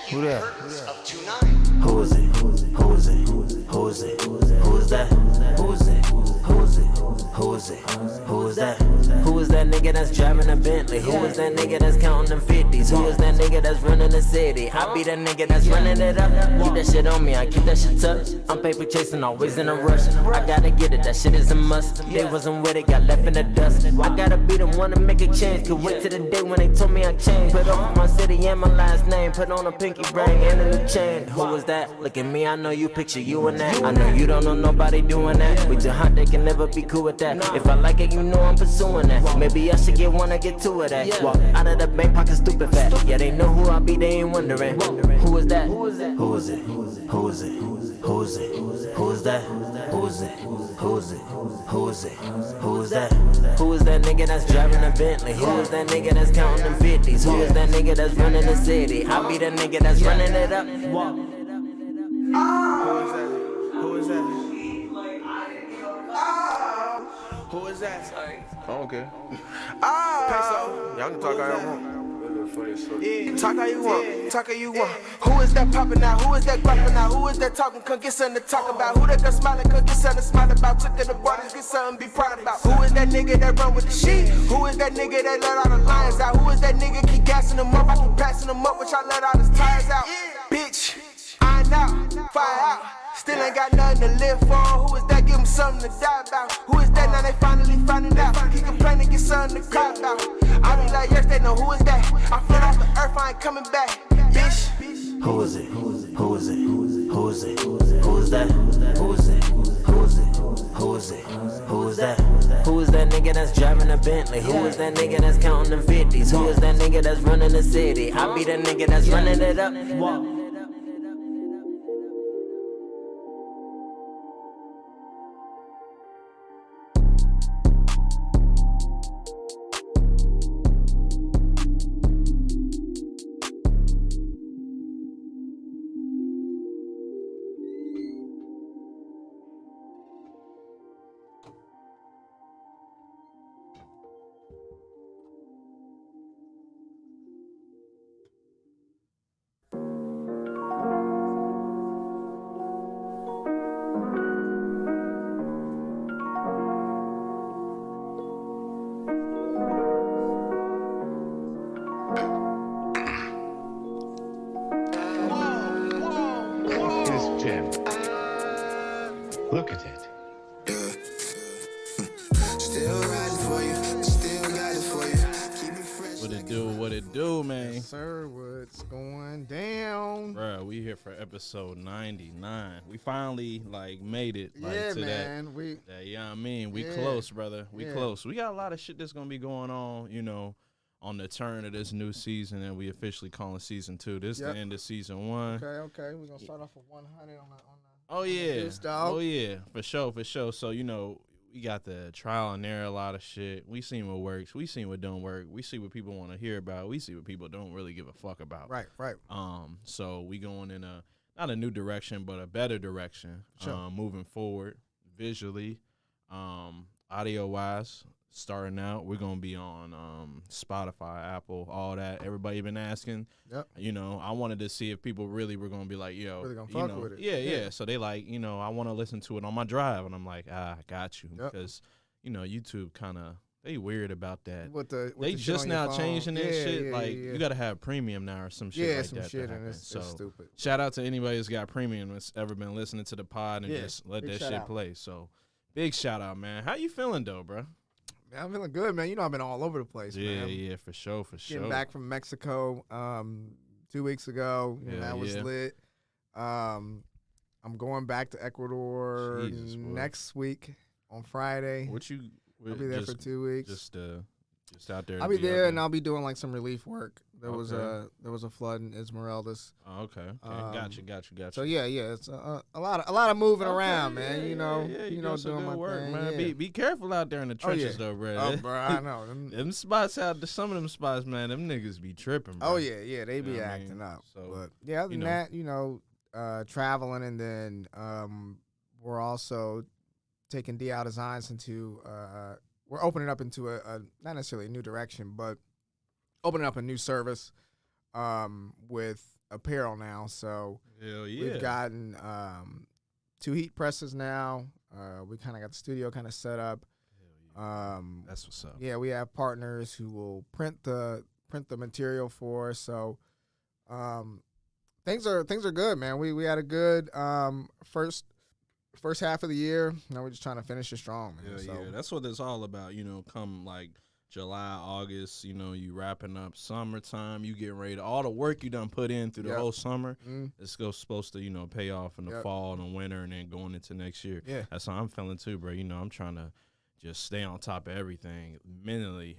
Who that? Who is it? Who is it? Who is it? Who is it? Who is that? Who is it? Who is it? Who is it? Who is that? Who is that nigga that's driving a Bentley? Who is that nigga that's counting them 50s? Who is that nigga that's running the city? I be that nigga that's running it up. Keep that shit on me, I keep that shit tucked. I'm paper chasing, always in a rush. I gotta get it, that shit is a must. They wasn't with it, got left in the dust. I gotta be the one to make a change. Could wait to the day when they told me I changed. Put on my city and my last name. Put on a pinky ring and a new chain. Who is that? Look at me, I know you picture you in that. I know you don't know nobody doing that. We too hot, they can never be cool with that. If I like it, you know I'm pursuing that. Maybe I should get one or get two of that. Walk out of the bank, pocket stupid fat. Yeah, they know who I be, they ain't wondering. Who is that? Who is it? Who is it? Who is it? Who is it? Who is it? Who is that? Who is it? Who is it? Who is it? Who is that? Who is that nigga that's driving a Bentley? Who is that nigga that's counting them 50s? Who is that nigga that's running the city? I be the nigga that's running it up. Who is that? Who is that? Who is that? I don't care. Peso. Y'all can talk how y'all want. Yeah, talk how you want, talk how you want. Who is that poppin' now? Who is that guappin' now? Who is that talking? Come get something to talk about. Who that girl smiling? Come get something to smile about. Took to the borders, get something to be proud about. Who is that nigga that run with the sheep? Who is that nigga that let all the lions out? Who is that nigga keep gassing them up? I keep passing them up, which I let all his tires out. Bitch, iron out, fire out. Still ain't got nothing to live for. Who is that? Give him something to die about. Who is that? Now they finally finding out. He complaining, get something to cry about. I be like, yes, they know who is that. I float off the earth, I ain't coming back. Bitch. Who is it? Who is it? Who is it? Who is it? Who is that? Who is it? Who is it? Who is it? Who is that? Who is that nigga that's driving a Bentley? Who is that nigga that's counting them 50s? Who is that nigga that's running the city? I be the nigga that's running it up. Look at it. Still riding for you, still got it for you. Keep it fresh. What it do, man? Yes, sir, what's going down? Bruh, we here for episode 99. We finally made it to man. that. You know what I mean? We close, brother. We close. We got a lot of shit that's gonna be going on, on the turn of this new season, and we officially calling season 2. This the end of season 1. Okay. We're gonna start off with 100 on the Oh yeah. juice, dog. Oh yeah. For sure. So, we got the trial and error, a lot of shit. We seen what works. We seen what don't work. We see what people want to hear about. We see what people don't really give a fuck about. Right. So we going in not a new direction, but a better direction. Sure. Moving forward, visually, audio wise, starting out. We're gonna be on Spotify, Apple, all that. Everybody been asking. Yep. I wanted to see if people really were gonna be like, yo, really gonna fuck with it. Yeah. So they I want to listen to it on my drive, and I'm like, I got you, because YouTube kind of they weird about that. They just now changing that shit. You got to have premium now or some shit like that. Shit, and it's stupid. Shout out to anybody who's got premium that's ever been listening to the pod and just let that shit play. So big shout out, man. How you feeling though, bro? Man, I'm feeling good, man. I've been all over the place, man. Yeah, for sure. Getting back from Mexico 2 weeks ago. That was lit. I'm going back to Ecuador next week on Friday. I'll be there for 2 weeks. Just out there. I'll be there, and I'll be doing some relief work. There was a flood in Esmeraldas. Oh, okay. Gotcha. So yeah, it's a lot of moving around, man. You doing some my good work, thing. man. Yeah. Be careful out there in the trenches, though, bro. Oh, bro, I know. Them spots some of them spots, man. Them niggas be tripping, bro. Oh yeah, they be acting up. So, but yeah, other than that, traveling, and then we're also taking DL Designs into we're opening up into a not necessarily a new direction, but opening up a new service with apparel now. So hell yeah. We've gotten 2 heat presses now. We kind of got the studio kind of set up. That's what's up. Yeah, we have partners who will print the material for us. So things are good, man. We had a good first half of the year. Now we're just trying to finish it strong, man. Yeah, that's what it's all about. You know, come like July, August, you know, you wrapping up summertime, you getting ready to, all the work you done put in through the whole summer, it's supposed to, you know, pay off in the fall and the winter and then going into next year. Yeah. That's how I'm feeling too, bro. You know, I'm trying to just stay on top of everything, mentally,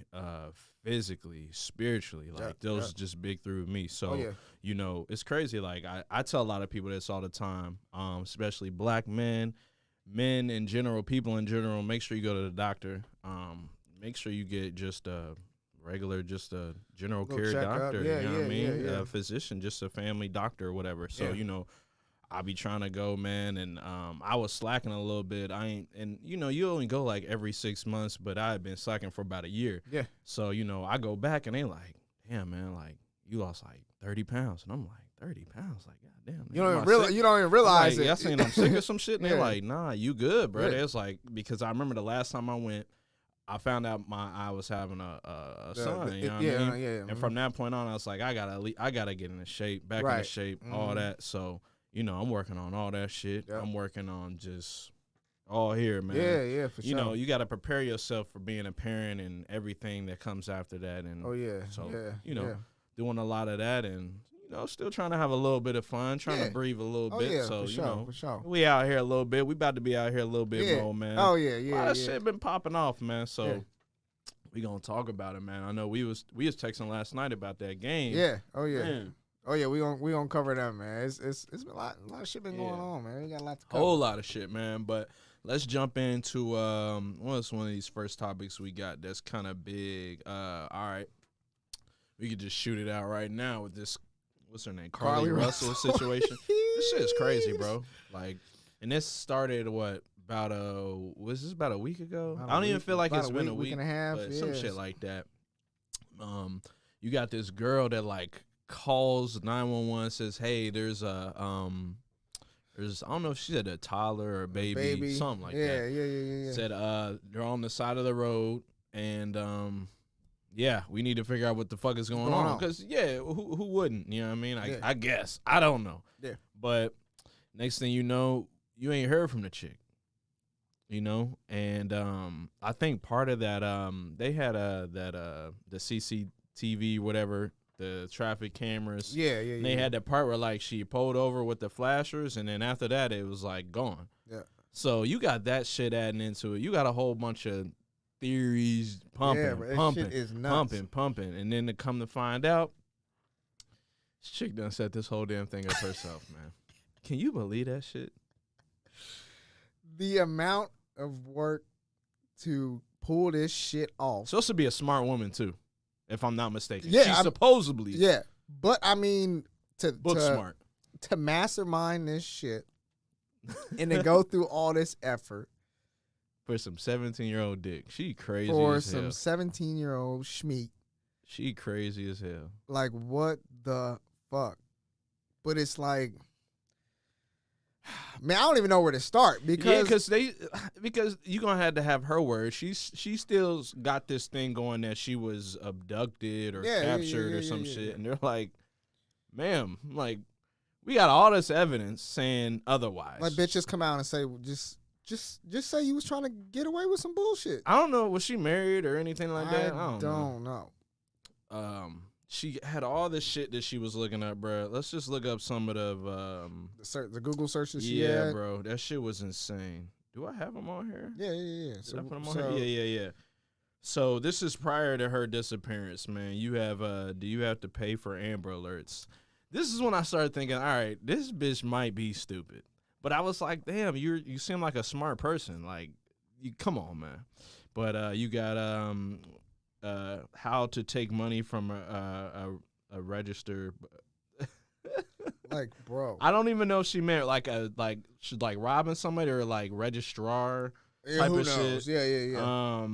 physically, spiritually. Like, those are just big through me. So, you know, it's crazy. Like, I tell a lot of people this all the time, especially black men in general, people in general, make sure you go to the doctor. Make sure you get just a regular, just a general care doctor. You know what I mean? A physician, just a family doctor or whatever. So, you know, I be trying to go, man, and I was slacking a little bit. And you know, you only go like every 6 months, but I had been slacking for about a year. Yeah. So, you know, I go back and they like, damn, man, like you lost like 30 pounds. And I'm like, 30 pounds? Like, goddamn. You don't even realize like, it. Y'all saying I'm sick or some shit? And they're like, nah, you good, bro. It's like, because I remember the last time I went, I found out I was having a son, you know what I mean? And from that point on, I was like, I gotta get into shape, back into shape, all that. So, you know, I'm working on all that shit. I'm working on just all here, man. Yeah, for sure. You know, you got to prepare yourself for being a parent and everything that comes after that. And you know, doing a lot of that and, you know, still trying to have a little bit of fun, trying to breathe a little bit. Yeah, so, for you know, for sure. we out here a little bit. We about to be out here a little bit more, man. Oh, yeah. A lot of shit been popping off, man. So we gonna talk about it, man. I know we was texting last night about that game. Yeah. Oh, yeah. Man. Oh, yeah, we gonna cover that, man. It's been a lot of shit been going on, man. We got a lot to cover. Whole lot of shit, man. But let's jump into what's one of these first topics we got that's kind of big. All right. We could just shoot it out right now with this, what's her name? Carlee Russell situation. This shit is crazy, bro. Like, and this started was this about a week ago? I don't even feel like it's been a week and a half, but some shit like that. You got this girl that like calls 911, says, "Hey, there's I don't know if she said a toddler or a baby, something like that." Yeah. Said they're on the side of the road and we need to figure out what the fuck is going on. Because, who wouldn't? You know what I mean? I guess. I don't know. Yeah. But next thing you know, you ain't heard from the chick. You know? And I think part of that, they had the CCTV, whatever, the traffic cameras. Yeah. They had that part where, like, she pulled over with the flashers, and then after that, it was, like, gone. Yeah. So you got that shit adding into it. You got a whole bunch of theories pumping, and then to come to find out, this chick done set this whole damn thing up herself, man. Can you believe that shit? The amount of work to pull this shit off. Supposed to be a smart woman too, if I'm not mistaken. Yeah, she's supposedly. Yeah, but I mean, smart to mastermind this shit and to go through all this effort. For some 17-year-old dick. She crazy for as hell. For some 17-year-old schmeat. She crazy as hell. Like, what the fuck? But it's like, man, I don't even know where to start. Because because you're going to have her word. She still got this thing going that she was abducted or captured or some shit. And they're like, ma'am, like, we got all this evidence saying otherwise. Like, bitches come out and say, Just say you was trying to get away with some bullshit. I don't know. Was she married or anything like that? I don't know. She had all this shit that she was looking up, bro. Let's just look up some of the Google searches she had. Yeah, bro. That shit was insane. Do I have them on here? Yeah. Did I put them on here? Yeah. So this is prior to her disappearance, man. You have do you have to pay for Amber Alerts? This is when I started thinking, all right, this bitch might be stupid. But I was like, damn, you seem like a smart person. Like, come on, man. But you got how to take money from a register. Like, bro, I don't even know if she meant she's like robbing somebody or like registrar type of shit. Yeah.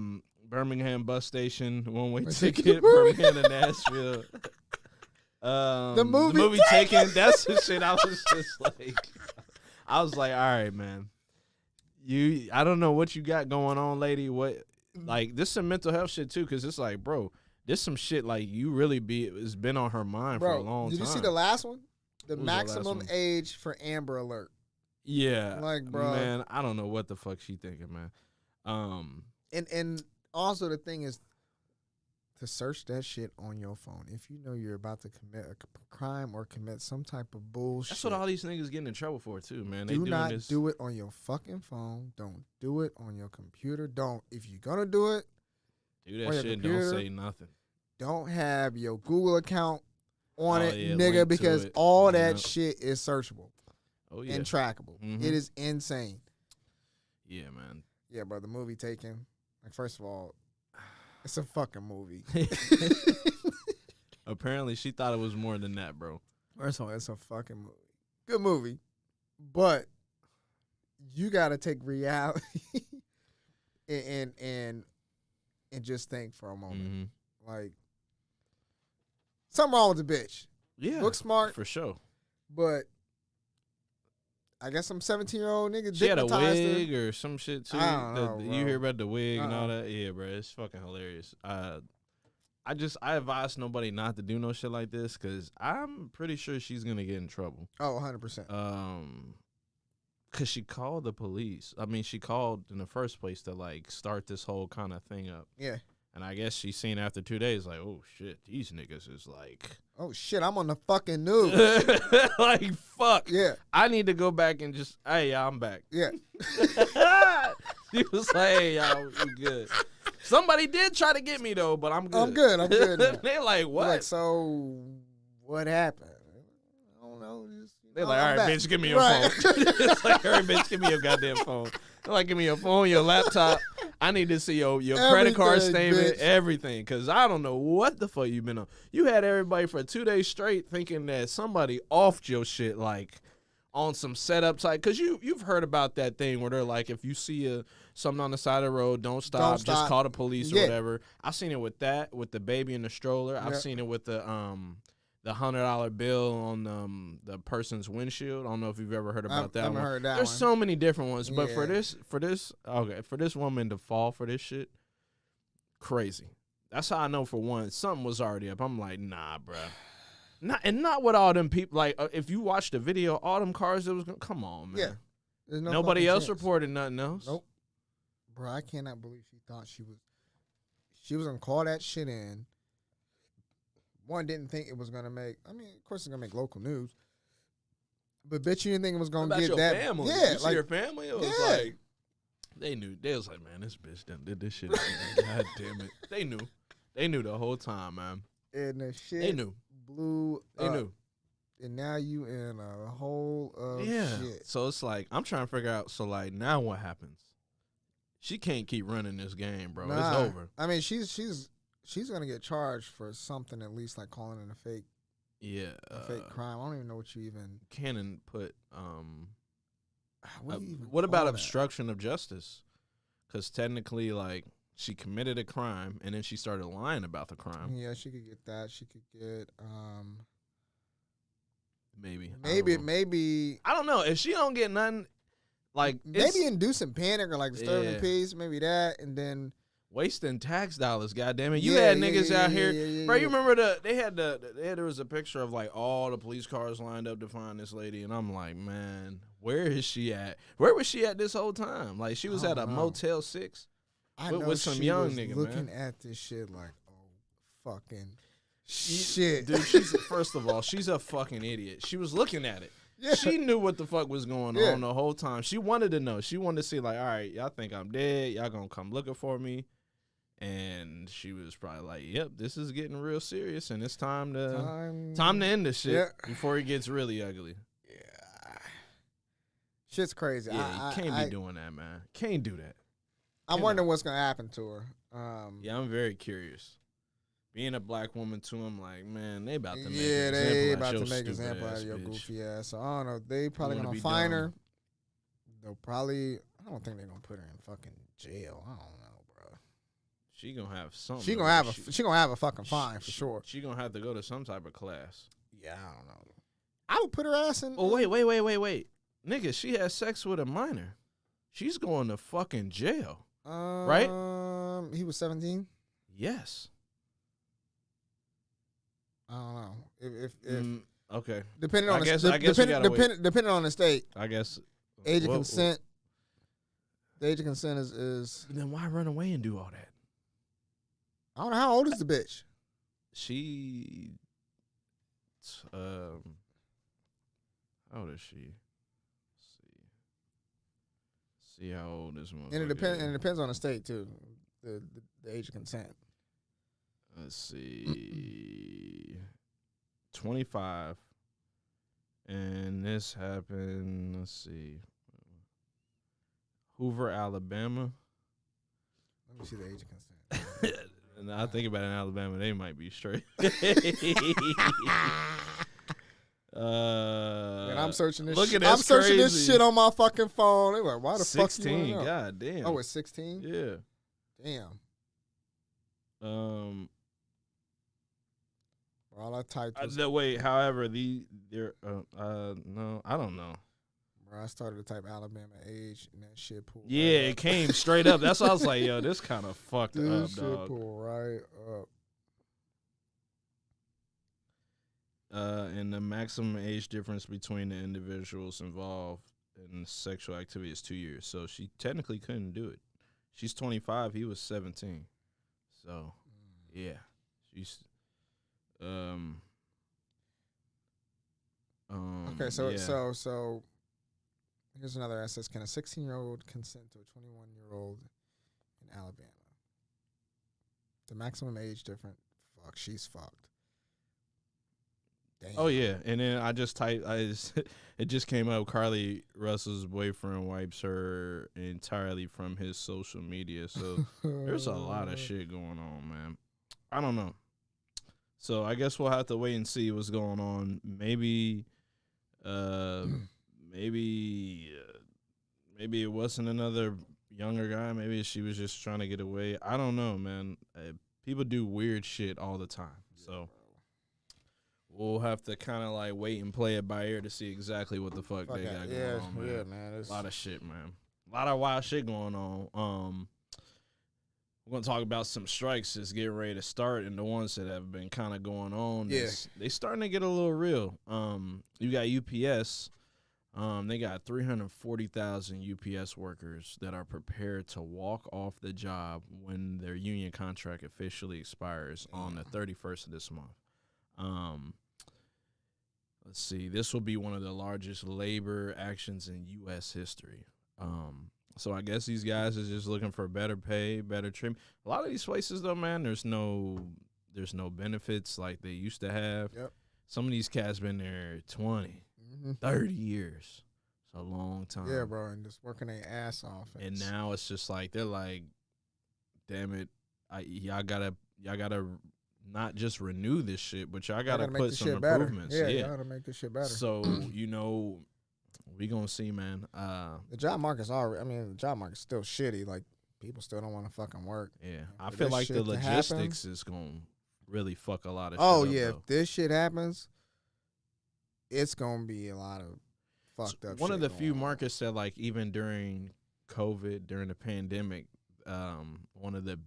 Birmingham bus station, one-way ticket, Birmingham to Nashville. The movie Taken. That's the shit. I was just like, all right, man. I don't know what you got going on, lady. What, like, this is some mental health shit too, because it's like, bro, this some shit like you really it's been on her mind for a long time. Did you see the last one? The maximum age for Amber Alert. Yeah, like, bro, man, I don't know what the fuck she thinking, man. And also the thing is to search that shit on your phone. If you know you're about to commit a crime or commit some type of bullshit. That's what all these niggas getting in trouble for too, man. Do not do it on your fucking phone. Don't do it on your computer. If you're gonna do it, do that shit. Don't say nothing. Don't have your Google account on it, nigga, because all that shit is searchable. And trackable. It is insane. Yeah, man. Yeah, bro, the movie Taken. Like, first of all, it's a fucking movie. Apparently, she thought it was more than that, bro. First of all, it's a fucking movie. Good movie. But you got to take reality and just think for a moment. Like, something wrong with the bitch. Yeah. Look smart. For sure. But I guess some 17-year-old nigga she had a wig or some shit too. I don't know, you hear about the wig and all that? Yeah, bro, it's fucking hilarious. I advise nobody not to do no shit like this because I'm pretty sure she's gonna get in trouble. Oh, 100%. Cause she called the police. I mean, she called in the first place to like start this whole kind of thing up. Yeah. And I guess she seen after 2 days like, oh shit, these niggas is like, oh shit, I'm on the fucking news. Like, fuck. Yeah. I need to go back and just, hey, y'all, I'm back. Yeah. She was like, hey, y'all, we good. Somebody did try to get me, though, but I'm good. I'm good now. They're like, what? Like, so what happened? I don't know. They're like, all right, bitch, give me your phone. It's like, all right, bitch, give me your goddamn phone. They're like, give me your phone, your laptop. I need to see your credit card statement, everything, because I don't know what the fuck you've been on. You had everybody for 2 days straight thinking that somebody offed your shit, like, on some setup type. Because you've heard about that thing where they're like, if you see something on the side of the road, don't stop. Just call the police or whatever. I've seen it with that, with the baby in the stroller. I've seen it with the $100 bill on the person's windshield. I don't know if you've ever heard about that one. Heard that There's one. so many different ones, but for this woman to fall for this shit, crazy. That's how I know, for one, something was already up. I'm like, nah, bro. Not with all them people. Like, if you watch the video, all them cars that was going, come on, man. Yeah. There's nobody else reported nothing else. Nope. Bro, I cannot believe she thought she was going to call that shit in. One, didn't think it was going to make, I mean, of course it's going to make local news. But bitch, you didn't think it was going to get your that. Family? Yeah. You see your family? It was like, they knew. They was like, man, this bitch done did this shit. God damn it. They knew. They knew the whole time, man. And the shit they knew. blew They up. knew. And now you in a hole of shit. So it's like, I'm trying to figure out, so like, now what happens? She can't keep running this game, bro. Nah. It's over. I mean, she's gonna get charged for something, at least, like calling it a fake. Yeah. A fake crime. I don't even know what you even. Cannon put. What about obstruction of justice? Because technically, like, she committed a crime and then she started lying about the crime. Yeah, she could get that. She could get. Maybe. I don't know. If she don't get nothing, like, maybe inducing panic or like disturbing peace, maybe that, and then. Wasting tax dollars, goddamn it! You had niggas out here, bro. You remember there was a picture of like all the police cars lined up to find this lady, and I'm like, man, where is she at? Where was she at this whole time? Like, she was at a Motel 6 with some young nigga, looking at this shit like, oh, fucking shit, dude. First of all, she's a fucking idiot. She was looking at it. Yeah. She knew what the fuck was going on the whole time. She wanted to know. She wanted to see, like, all right, y'all think I'm dead? Y'all gonna come looking for me? And she was probably like, yep, this is getting real serious, and it's time to end this shit before it gets really ugly. Yeah. Shit's crazy. Yeah, you can't be doing that, man. Can't do that. I'm wondering what's going to happen to her. Yeah, I'm very curious. Being a black woman, too, I'm like, man, they about to make an example out of your goofy ass. So, I don't know. They probably going to find her. They'll probably, I don't think they're going to put her in fucking jail. I don't know. She gonna have something. She gonna have a fucking fine for sure. She gonna have to go to some type of class. Yeah, I don't know. I would put her ass in. Oh wait, nigga, she had sex with a minor. She's going to fucking jail, right? He was 17. Yes. I don't know if okay. Depending on depending on the state. I guess age of consent. The age of consent is. Then why run away and do all that? I don't know, how old is the bitch. She. How old is she? See how old this one. And it depends on the state too. The age of consent. Let's see. 25. And this happened, let's see. Hoover, Alabama. Let me see the age of consent. And I think about it in Alabama, they might be straight. Man, I'm searching this. Look shit. at I'm searching crazy. this shit on my fucking phone. They like, why the 16, fuck you wanna know? God damn. Oh, it's 16. Yeah. Damn. All I typed was. Wait, however, no, I don't know. Bro, I started to type Alabama age and that shit pulled. Yeah, right it came straight up. That's why I was like, yo, this kind of fucked this up, shit dog. pulled right up. And the maximum age difference between the individuals involved in sexual activity is 2 years. So she technically couldn't do it. She's 25. He was 17. So, yeah. She's, Okay, so yeah. so here's another answer. Can a 16-year-old consent to a 21-year-old in Alabama? The maximum age difference. Fuck, she's fucked. Damn. Oh yeah, and then I just typed. It just came up. Carlee Russell's boyfriend wipes her entirely from his social media. So there's a lot of shit going on, man. I don't know. So I guess we'll have to wait and see what's going on. Maybe it wasn't another younger guy. Maybe she was just trying to get away. I don't know, man. People do weird shit all the time. So we'll have to kind of like wait and play it by ear to see exactly what the fuck they got going on, man. Yeah, man. A lot of shit, man. A lot of wild shit going on. We're going to talk about some strikes that's getting ready to start, and the ones that have been kind of going on. Yeah. They starting to get a little real. You got UPS. They got 340,000 UPS workers that are prepared to walk off the job when their union contract officially expires on the 31st of this month. Let's see. This will be one of the largest labor actions in U.S. history. So I guess these guys are just looking for better pay, better treatment. A lot of these places, though, man, there's no benefits like they used to have. Yep. Some of these cats been there 20, 30 years. It's a long time. Yeah, bro, and just working their ass off. And now it's just like they're like, damn it, y'all gotta not just renew this shit, but y'all gotta put some improvements. Yeah, y'all gotta make this shit better. So we gonna see, man. The job market's the job market's still shitty. Like, people still don't want to fucking work. Yeah, I feel like the logistics is gonna really fuck a lot of shit up, yeah, if this shit happens, it's gonna be a lot of fucked up. One of the few markets that, like, even during COVID, during the pandemic, one of the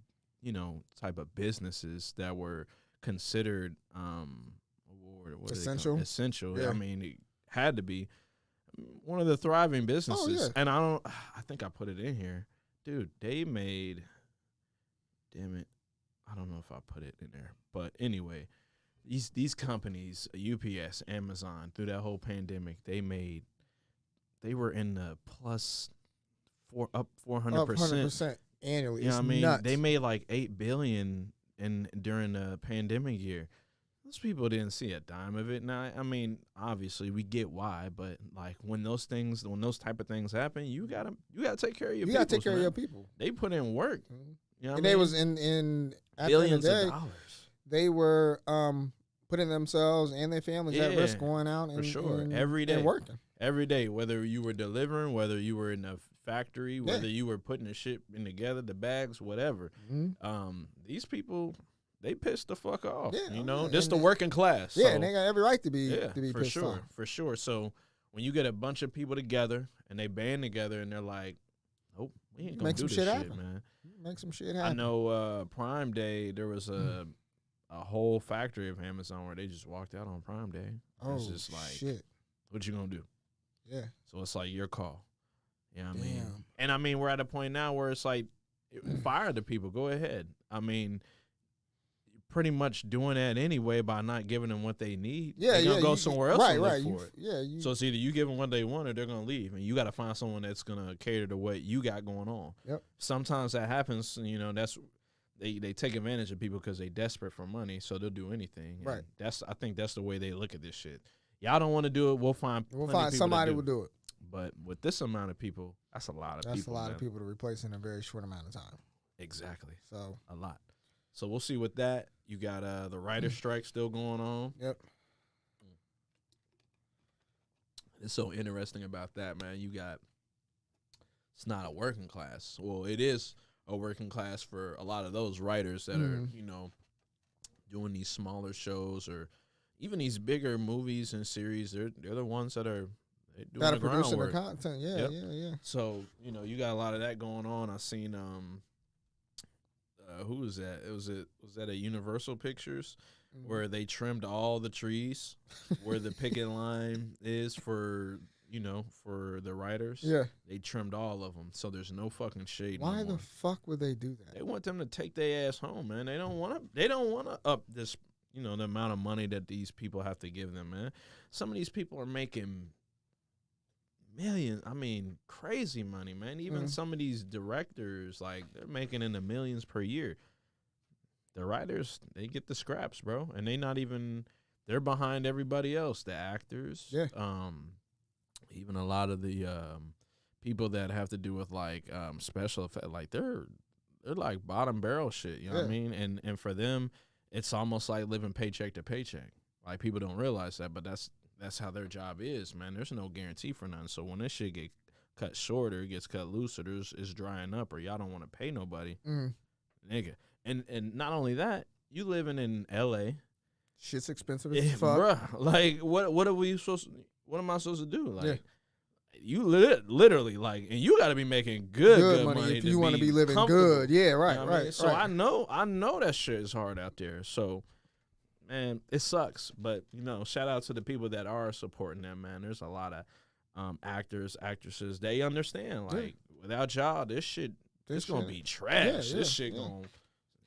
type of businesses that were considered essential. Yeah. I mean, it had to be one of the thriving businesses. Oh, yeah. And I think I put it in here, dude. They made, damn it, I don't know if I put it in there, but anyway, these companies, UPS, Amazon, through that whole pandemic, they were in the up 400%. Annually. You know what I mean? Nuts. They made like $8 billion during the pandemic year. Those people didn't see a dime of it. Now, I mean, obviously we get why, but like when those type of things happen, you gotta take care of your people. You gotta take care of your people. They put in work. Mm-hmm. You know and they was in billions of dollars. They were putting themselves and their families at risk going out and every day and working every day, whether you were delivering, whether you were in the factory, whether you were putting the shit in together, the bags, whatever. These people, they pissed the fuck off. You know, just the working class. Yeah, so, and they got every right to be for pissed sure, off. for sure. So when you get a bunch of people together and they band together and they're like, "Oh, we ain't gonna do this shit, man." Make some shit happen. I know Prime Day, there was a whole factory of Amazon where they just walked out on Prime Day. It's just like, shit. What you gonna do? Yeah. So it's like your call. You know what I mean? And I mean, we're at a point now where it's like, fire the people. Go ahead. I mean, pretty much doing that anyway by not giving them what they need. Yeah, they're gonna go somewhere else and look for it. Yeah. So it's either you give them what they want or they're gonna leave, and you got to find someone that's gonna cater to what you got going on. Yep. Sometimes that happens. You know, that's they take advantage of people because they desperate for money, so they'll do anything. Right. And I think that's the way they look at this shit. Y'all don't want to do it. We'll find somebody will do it. But with this amount of people, that's a lot of people. That's a lot of people to replace in a very short amount of time. Exactly. So a lot. So we'll see with that. You got the writer strike still going on. Yep. It's so interesting about that, man. You got, it's not a working class. Well, it is a working class for a lot of those writers that are, you know, doing these smaller shows or even these bigger movies and series. They're the ones that are doing the producing the groundwork. content. Yeah. So, you know, you got a lot of that going on. I seen who was that? Was that a Universal Pictures where they trimmed all the trees where the picket line is for, you know, for the writers? Yeah. They trimmed all of them, so there's no fucking shade. Why no more. the fuck would they do that? They want them to take their ass home, man. They don't want to up this, you know, the amount of money that these people have to give them, man. Some of these people are making millions. I mean, crazy money, man. Even some of these directors, like, they're making in the millions per year. The writers, they get the scraps, bro, and they're behind everybody else. The actors, even a lot of the people that have to do with like special effects, like they're like bottom barrel shit. You know what I mean? And for them, it's almost like living paycheck to paycheck. Like, people don't realize that, but that's how their job is, man. There's no guarantee for nothing. So when this shit get cut shorter, it gets cut looser, it's drying up, or y'all don't want to pay nobody, nigga. And not only that, you living in L.A. Shit's expensive as fuck. Bruh, like, what am I supposed to do? Like, you literally, like, and you got to be making good money if you want to be living good. Yeah, right, you know right. I mean? So I know that shit is hard out there. So, man, it sucks. But, you know, shout out to the people that are supporting them, man. There's a lot of actors, actresses. They understand, like, without y'all, this shit, it's going to be trash. This shit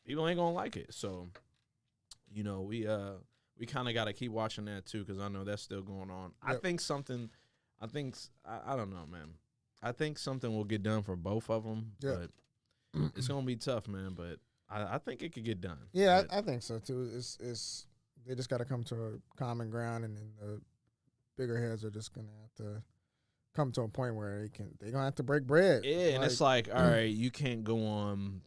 people ain't going to like it. So, you know, we kind of got to keep watching that, too, because I know that's still going on. Yep. I don't know, man. I think something will get done for both of them, but it's going to be tough, man. But I think it could get done. Yeah, I think so, too. It's they just got to come to a common ground, and then the bigger heads are just going to have to come to a point where they're going to have to break bread. Yeah, and it's like, all right, you can't go on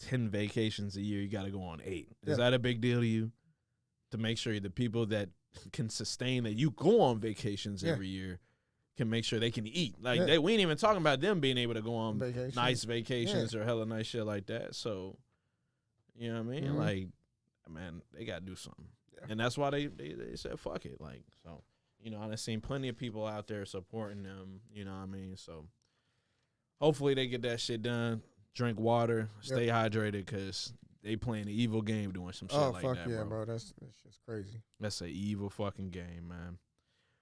10 vacations a year. You got to go on 8. Is that a big deal to you? To make sure the people that can sustain that you go on vacations every year can make sure they can eat. Like, we ain't even talking about them being able to go on nice vacations or hella nice shit like that. So, you know what I mean? Like, man, they got to do something. Yeah. And that's why they said, fuck it. Like, so, you know, I've seen plenty of people out there supporting them, you know what I mean? So, hopefully they get that shit done. Drink water, stay hydrated, because they playing an evil game doing some shit like that, bro. Oh, fuck yeah, bro. That's just crazy. That's an evil fucking game, man.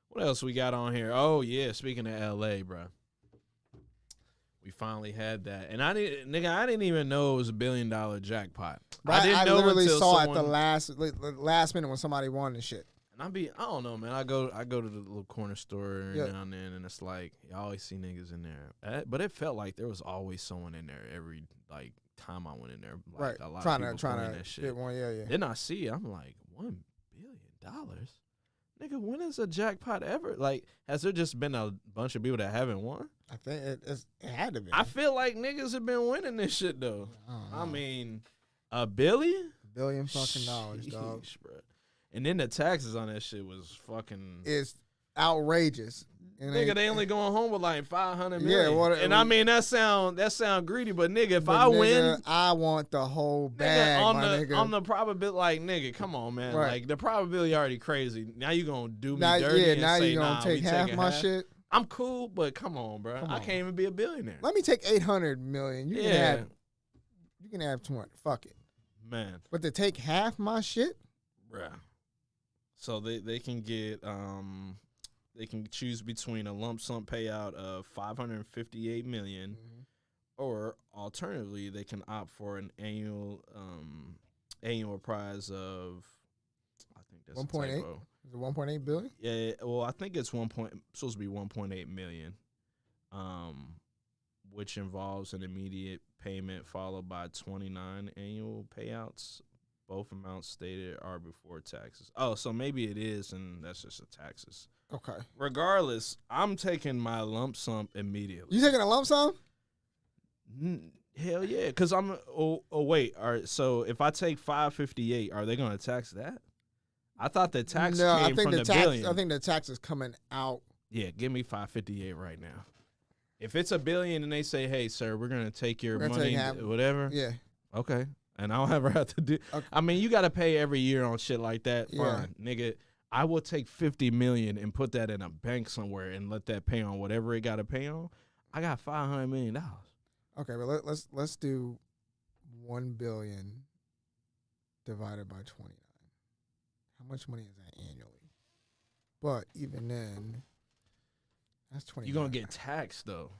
What else we got on here? Oh, yeah, speaking of L.A., bro. We finally had that. And I didn't even know it was $1 billion jackpot. I literally saw it the last minute when somebody won and shit. And I don't know, man. I go to the little corner store every now and then, and it's like, you always see niggas in there. But it felt like there was always someone in there every, like, time I went in there. Like, a lot of people trying to that shit. Get one, Then I see it, I'm like, $1 billion? Nigga, when is a jackpot ever? Like, has there just been a bunch of people that haven't won? I think it had to be. I feel like niggas have been winning this shit, though. I mean, $1 billion? $1 billion fucking dollars, dog. Bro. And then the taxes on that shit was fucking... It's outrageous. Nigga, they only going home with like 500 million. Yeah, and I mean that sound greedy, but nigga, if I win, I want the whole bag. On the probability, like nigga, come on, man. Right. Like the probability already crazy. Now you gonna do me dirty? Yeah, now you gonna take half my shit. I'm cool, but come on, bro. I can't even be a billionaire. Let me take 800 million. You can have 200. Fuck it, man. But to take half my shit, bruh. So they can get they can choose between a lump sum payout of $558 million, or alternatively, they can opt for an annual prize of, I think that's 1.8. Is it 1.8 billion? Yeah. Well, I think it's supposed to be 1.8 million, which involves an immediate payment followed by 29 annual payouts. Both amounts stated are before taxes. Oh, so maybe it is, and that's just the taxes. Okay. Regardless, I'm taking my lump sum immediately. You taking a lump sum? Hell yeah, because I'm. Oh wait. All right. So if I take 558, are they going to tax that? I thought the tax came from the billion. I think the tax is coming out. Yeah, give me 558 right now. If it's $1 billion and they say, "Hey, sir, we're going to take your money, whatever." Yeah. Okay. And I don't ever have to do. Okay. I mean, you got to pay every year on shit like that. Fine, nigga. I will take $50 million and put that in a bank somewhere and let that pay on whatever it got to pay on. I got $500 million. Okay, but let's do $1 billion divided by 29. How much money is that annually? But even then, that's 20. You're gonna get taxed though.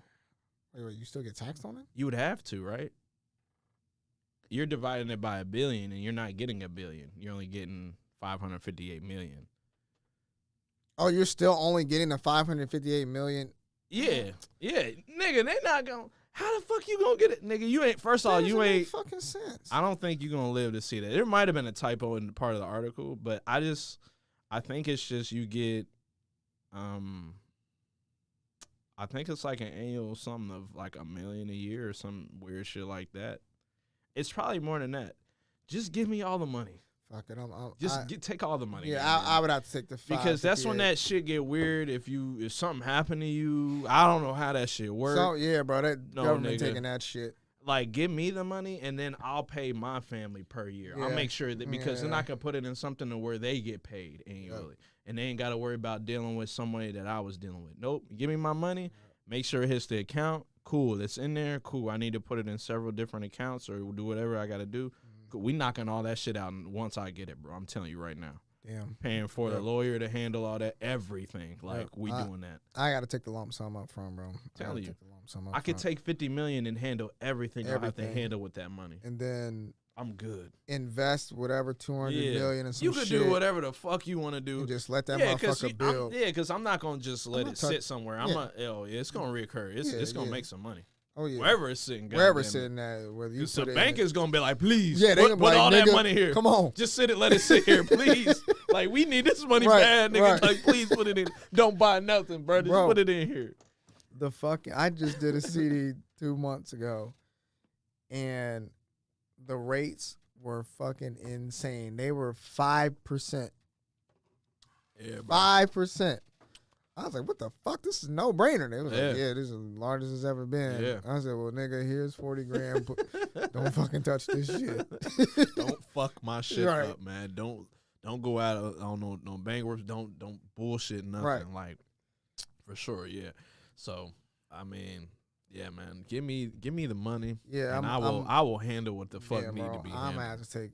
Wait, you still get taxed on it? You would have to, right? You're dividing it by $1 billion, and you're not getting $1 billion. You're only getting $558 million. Oh, you're still only getting the $558 million? Yeah, nigga, they not gonna. How the fuck you gonna get it, nigga? You ain't. First of all, you ain't. Fucking sense. I don't think you're gonna live to see that. There might have been a typo in part of the article, but I think it's just you get. I think it's like an annual something of like $1 million a year or some weird shit like that. It's probably more than that. Just give me all the money. Fuck it, take all the money. Yeah, I would have to take the 5. Because that's when that shit get weird. If something happened to you, I don't know how that shit works. So yeah, bro, that government taking that shit. Like, give me the money and then I'll pay my family per year. I'll make sure that because then I can put it in something to where they get paid annually, and they ain't got to worry about dealing with somebody that I was dealing with. Nope, give me my money. Make sure it hits the account. Cool, it's in there. Cool, I need to put it in several different accounts or do whatever I got to do. We knocking all that shit out once I get it, bro. I'm telling you right now. Damn. Paying for the lawyer to handle all that, everything. Like, we doing that. I got to take the lump sum up front, bro. Tell you. I could take $50 million and handle everything I have to handle with that money. And then I'm good. Invest whatever $200 million in some shit. You can do whatever the fuck you want to do. And just let that motherfucker build. Because I'm not going to just let it sit somewhere. It's going to reoccur. It's going to make some money. Oh, yeah. Wherever it's sitting. Wherever it's sitting at. Because the bank is going to be like, please, put like, all that money here. Come on. Just let it sit here, please. Like, we need this money bad, nigga. Right. Like, please put it in. Don't buy nothing, bro. Just put it in here. I just did a CD 2 months ago, and the rates were fucking insane. They were 5%. Yeah, bro. 5%. I was like, what the fuck? This is no brainer. They was like, this is the largest it's ever been. Yeah. I said, well, nigga, here's 40 grand. Don't fucking touch this shit. Don't fuck my shit up, man. Don't go out on no bankruptcy. Don't bullshit nothing. Right. Like, for sure, yeah. So, I mean, yeah, man. Give me the money. Yeah, and I will handle what the fuck need to be handled. I'm gonna have to take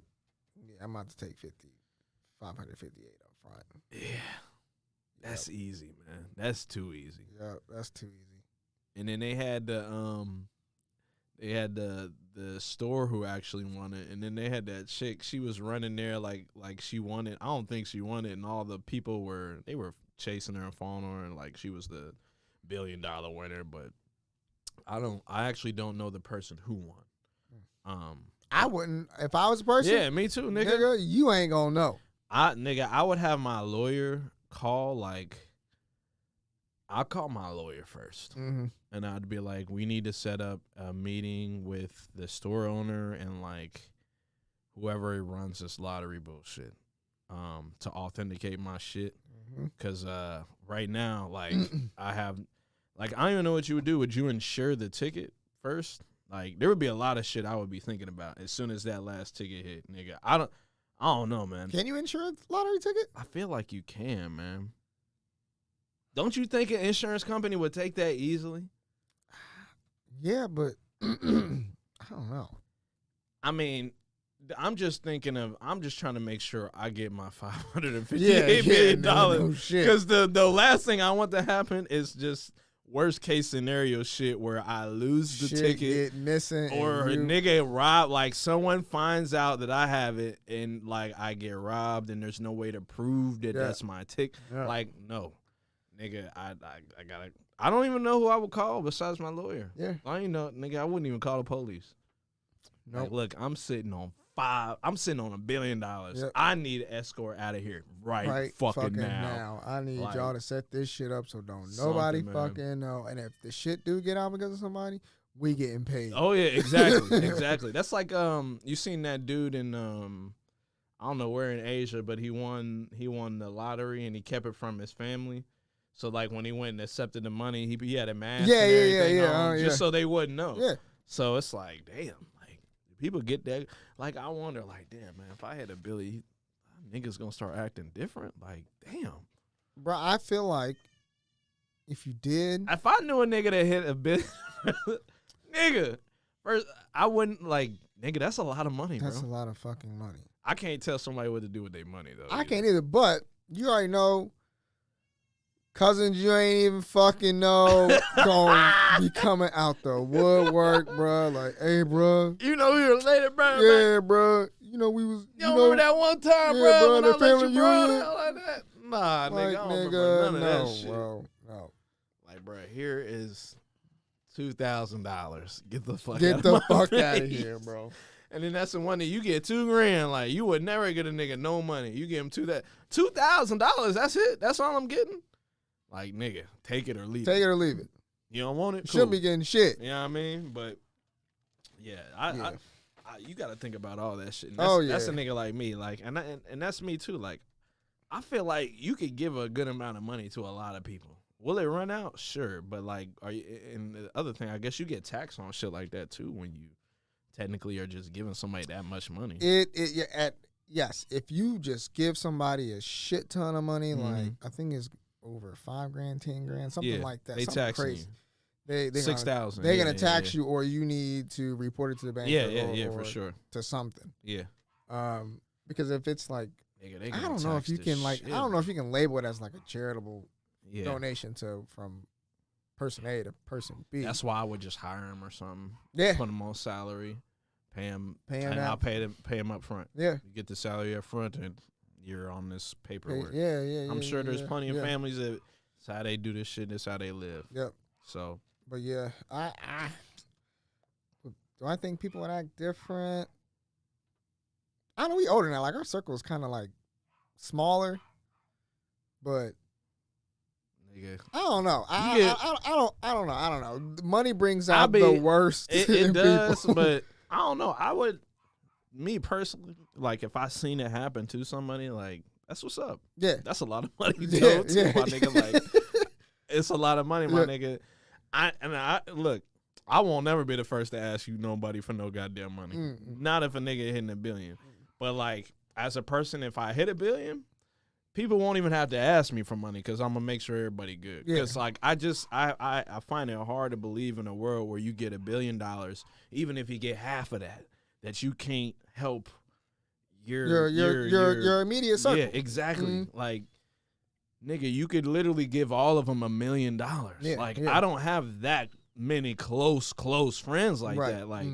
558 up front. Yeah. That's easy, man. That's too easy. Yeah, that's too easy. And then they had the store who actually won it, and then they had that chick. She was running there like she won it. I don't think she won it, and all the people were chasing her and following her, and like she was the $1 billion winner. But I actually don't know the person who won. I wouldn't if I was a person. Yeah, me too, nigga. You ain't gonna know. I would have my lawyer I'll call my lawyer first. Mm-hmm. And I'd be like, we need to set up a meeting with the store owner and like whoever runs this lottery bullshit to authenticate my shit. Because right now, like, I have, like, I don't even know what you would do. Would you insure the ticket first? Like, there would be a lot of shit I would be thinking about as soon as that last ticket hit, nigga. I don't know, man. Can you insure a lottery ticket? I feel like you can, man. Don't you think an insurance company would take that easily? Yeah, but I don't know. I mean, I'm just trying to make sure I get my $558 million. Because the last thing I want to happen is just worst case scenario shit where I lose the ticket, get missing, or a nigga robbed. Like, someone finds out that I have it and like I get robbed and there's no way to prove that that's my ticket. Yeah. Like, no, nigga, I gotta. I don't even know who I would call besides my lawyer. Yeah, I ain't know, nigga. I wouldn't even call the police. Nope. Like, look, I'm sitting on $1 billion. Yep. I need an escort out of here right fucking now. I need like, y'all to set this shit up so don't nobody man. fucking know. And if the shit do get out because of somebody, we getting paid. Oh yeah, exactly, exactly. That's like you seen that dude in I don't know where in Asia, but he won the lottery and he kept it from his family. So like when he went and accepted the money, he had a mask and everything on, just so they wouldn't know. Yeah. So it's like, damn. People get that. Like, I wonder, like, damn, man, if I had a Billy, niggas gonna start acting different. Like, damn. Bro, I feel like if you did. If I knew a nigga that hit a Billy, nigga, first, I wouldn't, like, nigga, that's a lot of money, bro. That's a lot of fucking money. I can't tell somebody what to do with their money, though. I can't either, but you already know. Cousins, you ain't even fucking know gonna be coming out the woodwork, bro. Like, hey, bro. You know we were related, bro. Yeah, bro. You know we was. You remember that one time, yeah, bro, when the I let family you bro union? like that? Nah, Like, nigga, I don't remember none of that shit. Bro, no. Like, bro, here is $2,000. Get the fuck out of here, bro. And then that's the one that you get $2,000. Like, you would never get a nigga no money. You give him $2,000. That's it. That's all I'm getting. Like, nigga, take it or leave it. Take it or leave it. You don't want it? Cool. Shouldn't be getting shit. You know what I mean? But, yeah, I you got to think about all that shit. And that's a nigga like me. Like, and that's me, too. Like, I feel like you could give a good amount of money to a lot of people. Will it run out? Sure. But, like, and the other thing, I guess you get taxed on shit like that, too, when you technically are just giving somebody that much money. Yes, if you just give somebody a shit ton of money, like, I think it's over $5,000, $10,000, something like that. They tax crazy. You. They $6,000. They're gonna tax you, or you need to report it to the bank. Yeah, for sure. To something. Yeah. Because if it's like, nigga, I don't know if you can like, I don't know if you can label it as like a charitable donation from person A to person B. That's why I would just hire him or something. Yeah. Put him on salary, pay him and I'll pay him up front. Yeah. You get the salary up front and you're on this paperwork. Yeah. I'm sure there's plenty of families that it's how they do this shit, that's how they live. Yep. So. But yeah, do I think people would act different? I know we older now. Like, our circle is kind of like smaller, but nigga, I don't know. I don't know. Money brings out the worst. It does, people. but I don't know. I would, me personally, like, if I seen it happen to somebody, like, that's what's up. Yeah, that's a lot of money. My nigga, like, it's a lot of money, my nigga. Look, I won't never be the first to ask you nobody for no goddamn money. Not if a nigga hitting $1 billion. But, like, as a person, if I hit $1 billion, people won't even have to ask me for money because I'm going to make sure everybody good. Because, like, I find it hard to believe in a world where you get $1 billion, even if you get half of that you can't help your immediate circle. Yeah, exactly. Like, nigga, you could literally give all of them $1 million. I don't have that many close friends like that. Like,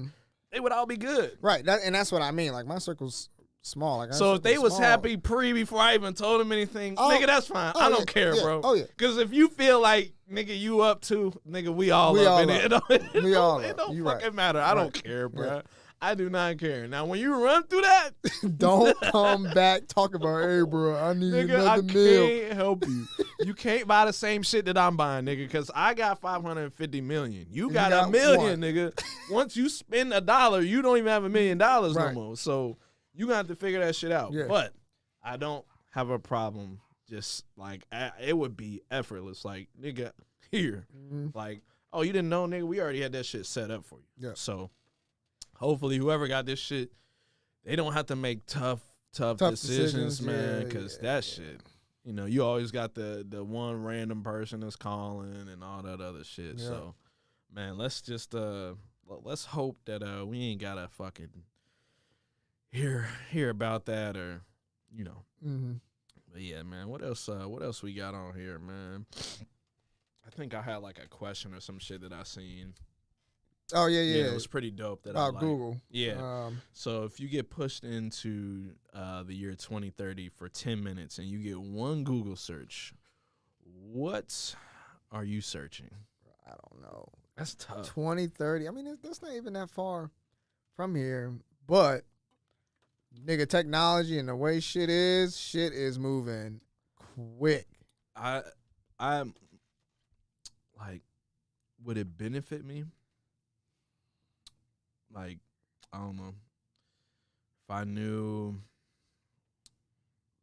they would all be good. Right, and that's what I mean. Like, my circle's small. Like, so if they was happy before I even told them anything, nigga, that's fine. I don't care, bro. Oh, yeah. Because if you feel like, nigga, you up too, nigga, we all up in it. We all up. It don't fucking matter. I don't care, bro. Yeah. I do not care. Now, when you run through that, don't come back talking about, hey, bro, I need another meal. I can't help you. You can't buy the same shit that I'm buying, nigga, because I got $550 million. You got $1 million, nigga. Once you spend $1, you don't even have $1 million no more. So you got to figure that shit out. Yeah. But I don't have a problem just like it would be effortless. Like, nigga, here, like, oh, you didn't know, nigga? We already had that shit set up for you. Yeah. So hopefully, whoever got this shit, they don't have to make tough decisions, man. Because that shit, you know, you always got the one random person that's calling and all that other shit. Yeah. So, man, let's just let's hope that we ain't gotta fucking hear about that, or you know. But yeah, man, what else we got on here, man? I think I had like a question or some shit that I seen. Oh yeah. It was pretty dope. That about I Google. Yeah. So if you get pushed into the year 2030 for 10 minutes and you get one Google search, what are you searching? I don't know. That's tough. 2030. I mean, that's not even that far from here. But nigga, technology and the way shit is moving quick. I'm like, would it benefit me? Like, I don't know. If I knew,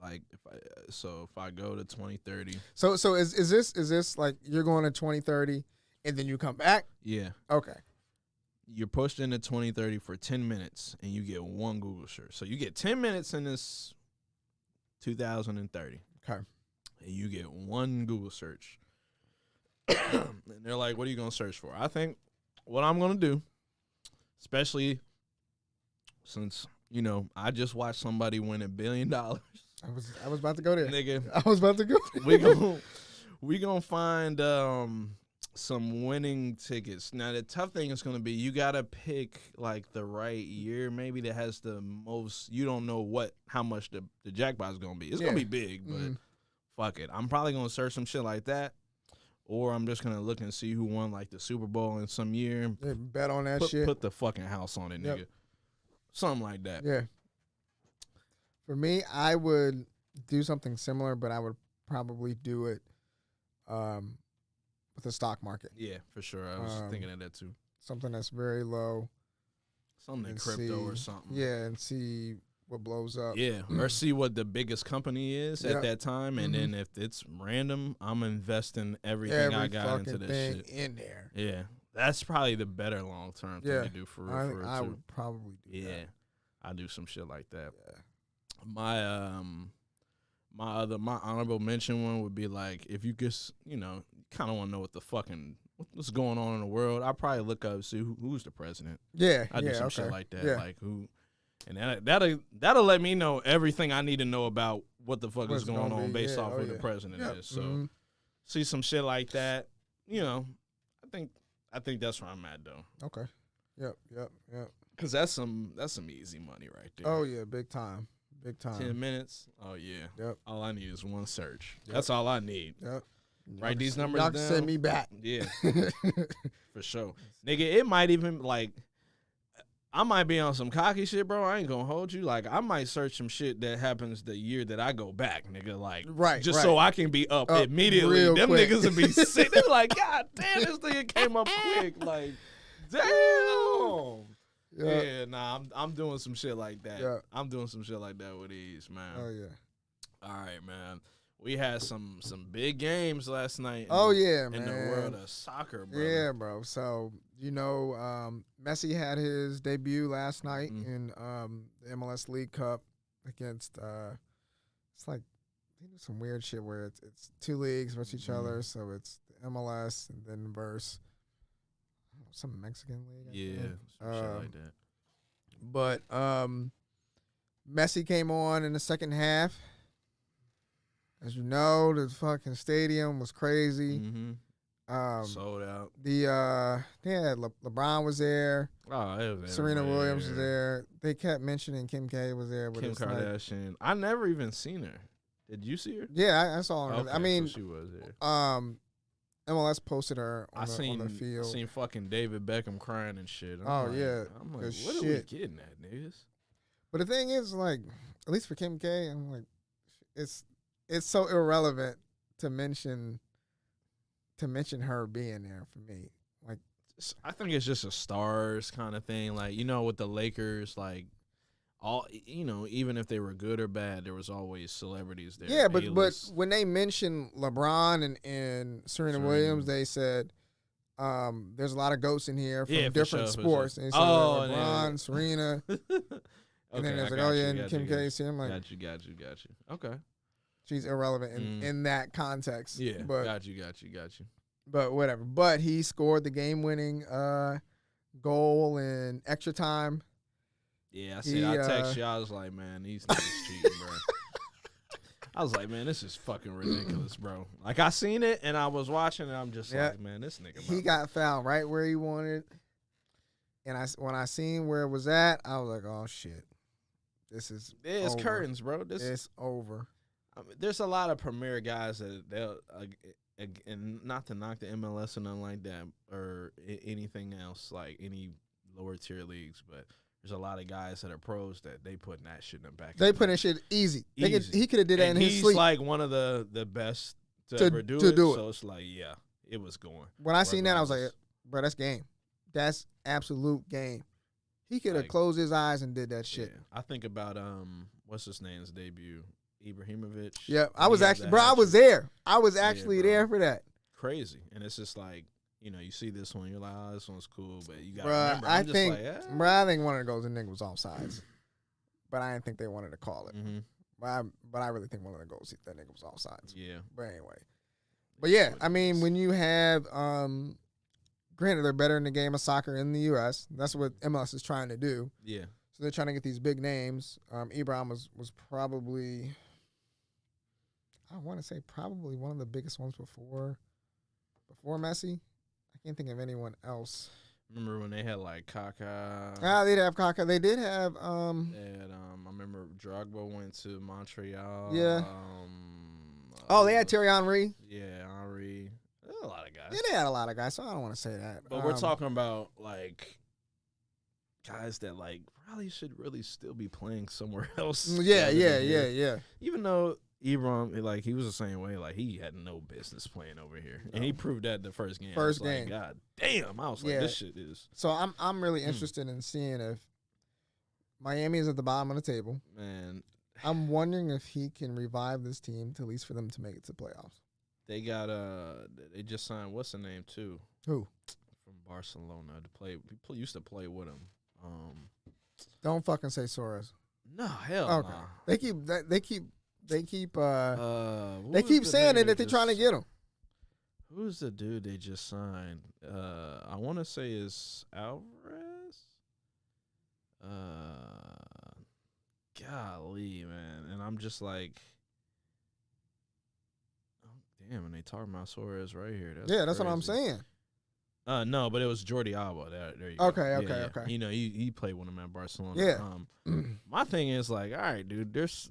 like, if I go to 2030. So is this like you're going to 2030 and then you come back? Yeah. Okay. You're pushed into 2030 for 10 minutes and you get one Google search. So you get 10 minutes in this 2030. Okay. And you get one Google search. And they're like, what are you going to search for? I think what I'm going to do, especially since, you know, I just watched somebody win $1 billion. I was about to go there. Nigga. I was about to go there. We gonna find some winning tickets. Now the tough thing is gonna be you gotta pick like the right year, maybe that has the most. You don't know how much the jackpot's gonna be. It's gonna be big, but fuck it. I'm probably gonna search some shit like that, or I'm just gonna look and see who won like the Super Bowl in some year. Yeah, bet on that shit. Put the fucking house on it, nigga. Yep. Something like that. Yeah. For me, I would do something similar, but I would probably do it with the stock market. Yeah, for sure. I was thinking of that too. Something that's very low. Something in crypto or something. Yeah, and see what blows up. Yeah, or see what the biggest company is at that time, and then if it's random, I'm investing everything I got into this shit in there. Yeah, that's probably the better long term thing to do for real. I would probably do that. Yeah, I do some shit like that. Yeah. My honorable mention one would be like, if you just, you know, kind of want to know what's going on in the world, I'd probably look up, see who's the president. Yeah, I do some shit like that, yeah. like who, and that'll let me know everything I need to know about what the fuck is going on based off who the president is. So see some shit like that, you know, I think that's where I'm at though. Okay. Yep. Cause that's some easy money right there. Oh yeah, big time. 10 minutes. Oh yeah. Yep. All I need is one search. That's all I need. Yep. Write these numbers y'all down. Send me back. Yeah. For sure. Nigga, it might even like I might be on some cocky shit, bro. I ain't gonna hold you. Like I might search some shit that happens the year that I go back, nigga. Like so I can be up immediately. Them quick. niggas would be sick. They're like, God damn, this nigga came up quick. Like, damn. Yeah, nah, I'm doing some shit like that. Yeah. I'm doing some shit like that with ease, man. Oh yeah. All right, man. We had some big games last night. Man. In the world of soccer, bro. Yeah, bro. So you know, Messi had his debut last night in the MLS League Cup against. It's like they do some weird shit where it's two leagues versus each other. So it's the MLS and then versus some Mexican league. Some shit like that. But Messi came on in the second half. As you know, the fucking stadium was crazy. Sold out. They had LeBron was there. Oh, it was Serena Williams was there. They kept mentioning Kim K was there. But Kim Kardashian. Like, I never even seen her. Did you see her? Yeah, I saw her. Okay, I mean, so she was there. MLS posted her on the field. I seen fucking David Beckham crying and shit. I'm like, what are we getting at, niggas? But the thing is, like, at least for Kim K, I'm like, it's so irrelevant to mention her being there for me. Like, I think it's just a stars kind of thing. Like, you know, with the Lakers, like, even if they were good or bad, there was always celebrities there. Yeah, but when they mentioned LeBron and Serena Williams, they said there's a lot of GOATs in here from different sports. And they said LeBron, Serena. And then there's like, and Kim K. I'm like, got you. Okay. She's irrelevant in that context. Yeah, but, got you. But whatever. But he scored the game-winning goal in extra time. Yeah, I text you. I was like, man, these niggas cheating, bro. I was like, man, this is fucking ridiculous, bro. Like, I seen it, and I was watching, and I'm just like, man, this nigga. He got fouled right where he wanted. And when I seen where it was at, I was like, oh, shit. It's over. Curtains, bro. It's over. I mean, there's a lot of premier guys that they'll, and not to knock the MLS or nothing like that, or anything else, like any lower tier leagues, but there's a lot of guys that are pros that they putting that shit in the back. They putting shit easy. He could have did that in his sleep. He's like one of the best to ever do it. So it's like, yeah, it was going. When I seen that, I was like, bro, that's game. That's absolute game. He could have closed his eyes and did that shit. Yeah. I think about what's his name's debut, Ibrahimovic. Yeah, I was actually, bro. I was there. I was actually there for that. Crazy, and it's just like, you see this one, you're like, oh, this one's cool, but you got to remember. I think one of the goals, the nigga was offsides, but I didn't think they wanted to call it. Mm-hmm. But I really think one of the goals, that nigga was offsides. Yeah. But anyway, but yeah, I mean, when you have granted, they're better in the game of soccer in the U.S. That's what MLS is trying to do. Yeah. So they're trying to get these big names. Ibrahim was probably, I want to say probably one of the biggest ones before Messi. I can't think of anyone else. Remember when they had like Kaká? They did have Kaká. They did have. I remember Drogba went to Montreal. Yeah. They had Thierry Henry. Yeah, Henry. A lot of guys. Yeah, they had a lot of guys, so I don't want to say that. But we're talking about, like, guys that, like, probably should really still be playing somewhere else. Yeah. Even though Ibrahim, like, he was the same way. Like, he had no business playing over here. No. And he proved that the first game. Like, God damn. I was like, this shit is. So I'm really interested in seeing if Miami is at the bottom of the table. Man. I'm wondering if he can revive this team to at least for them to make it to playoffs. They got they just signed what's the name too? Who? From Barcelona to play. People used to play with him. Don't fucking say Suarez. No, hell okay. Nah. They keep saying it that they're trying to get him. Who's the dude they just signed? I want to say is Alvarez. Golly, man, and I'm just like. Damn, and they talking about Suarez right here. That's crazy. What I'm saying. No, but it was Jordi Alba. There you go. Okay. He played with him at Barcelona. Yeah. My thing is like, all right, dude, there's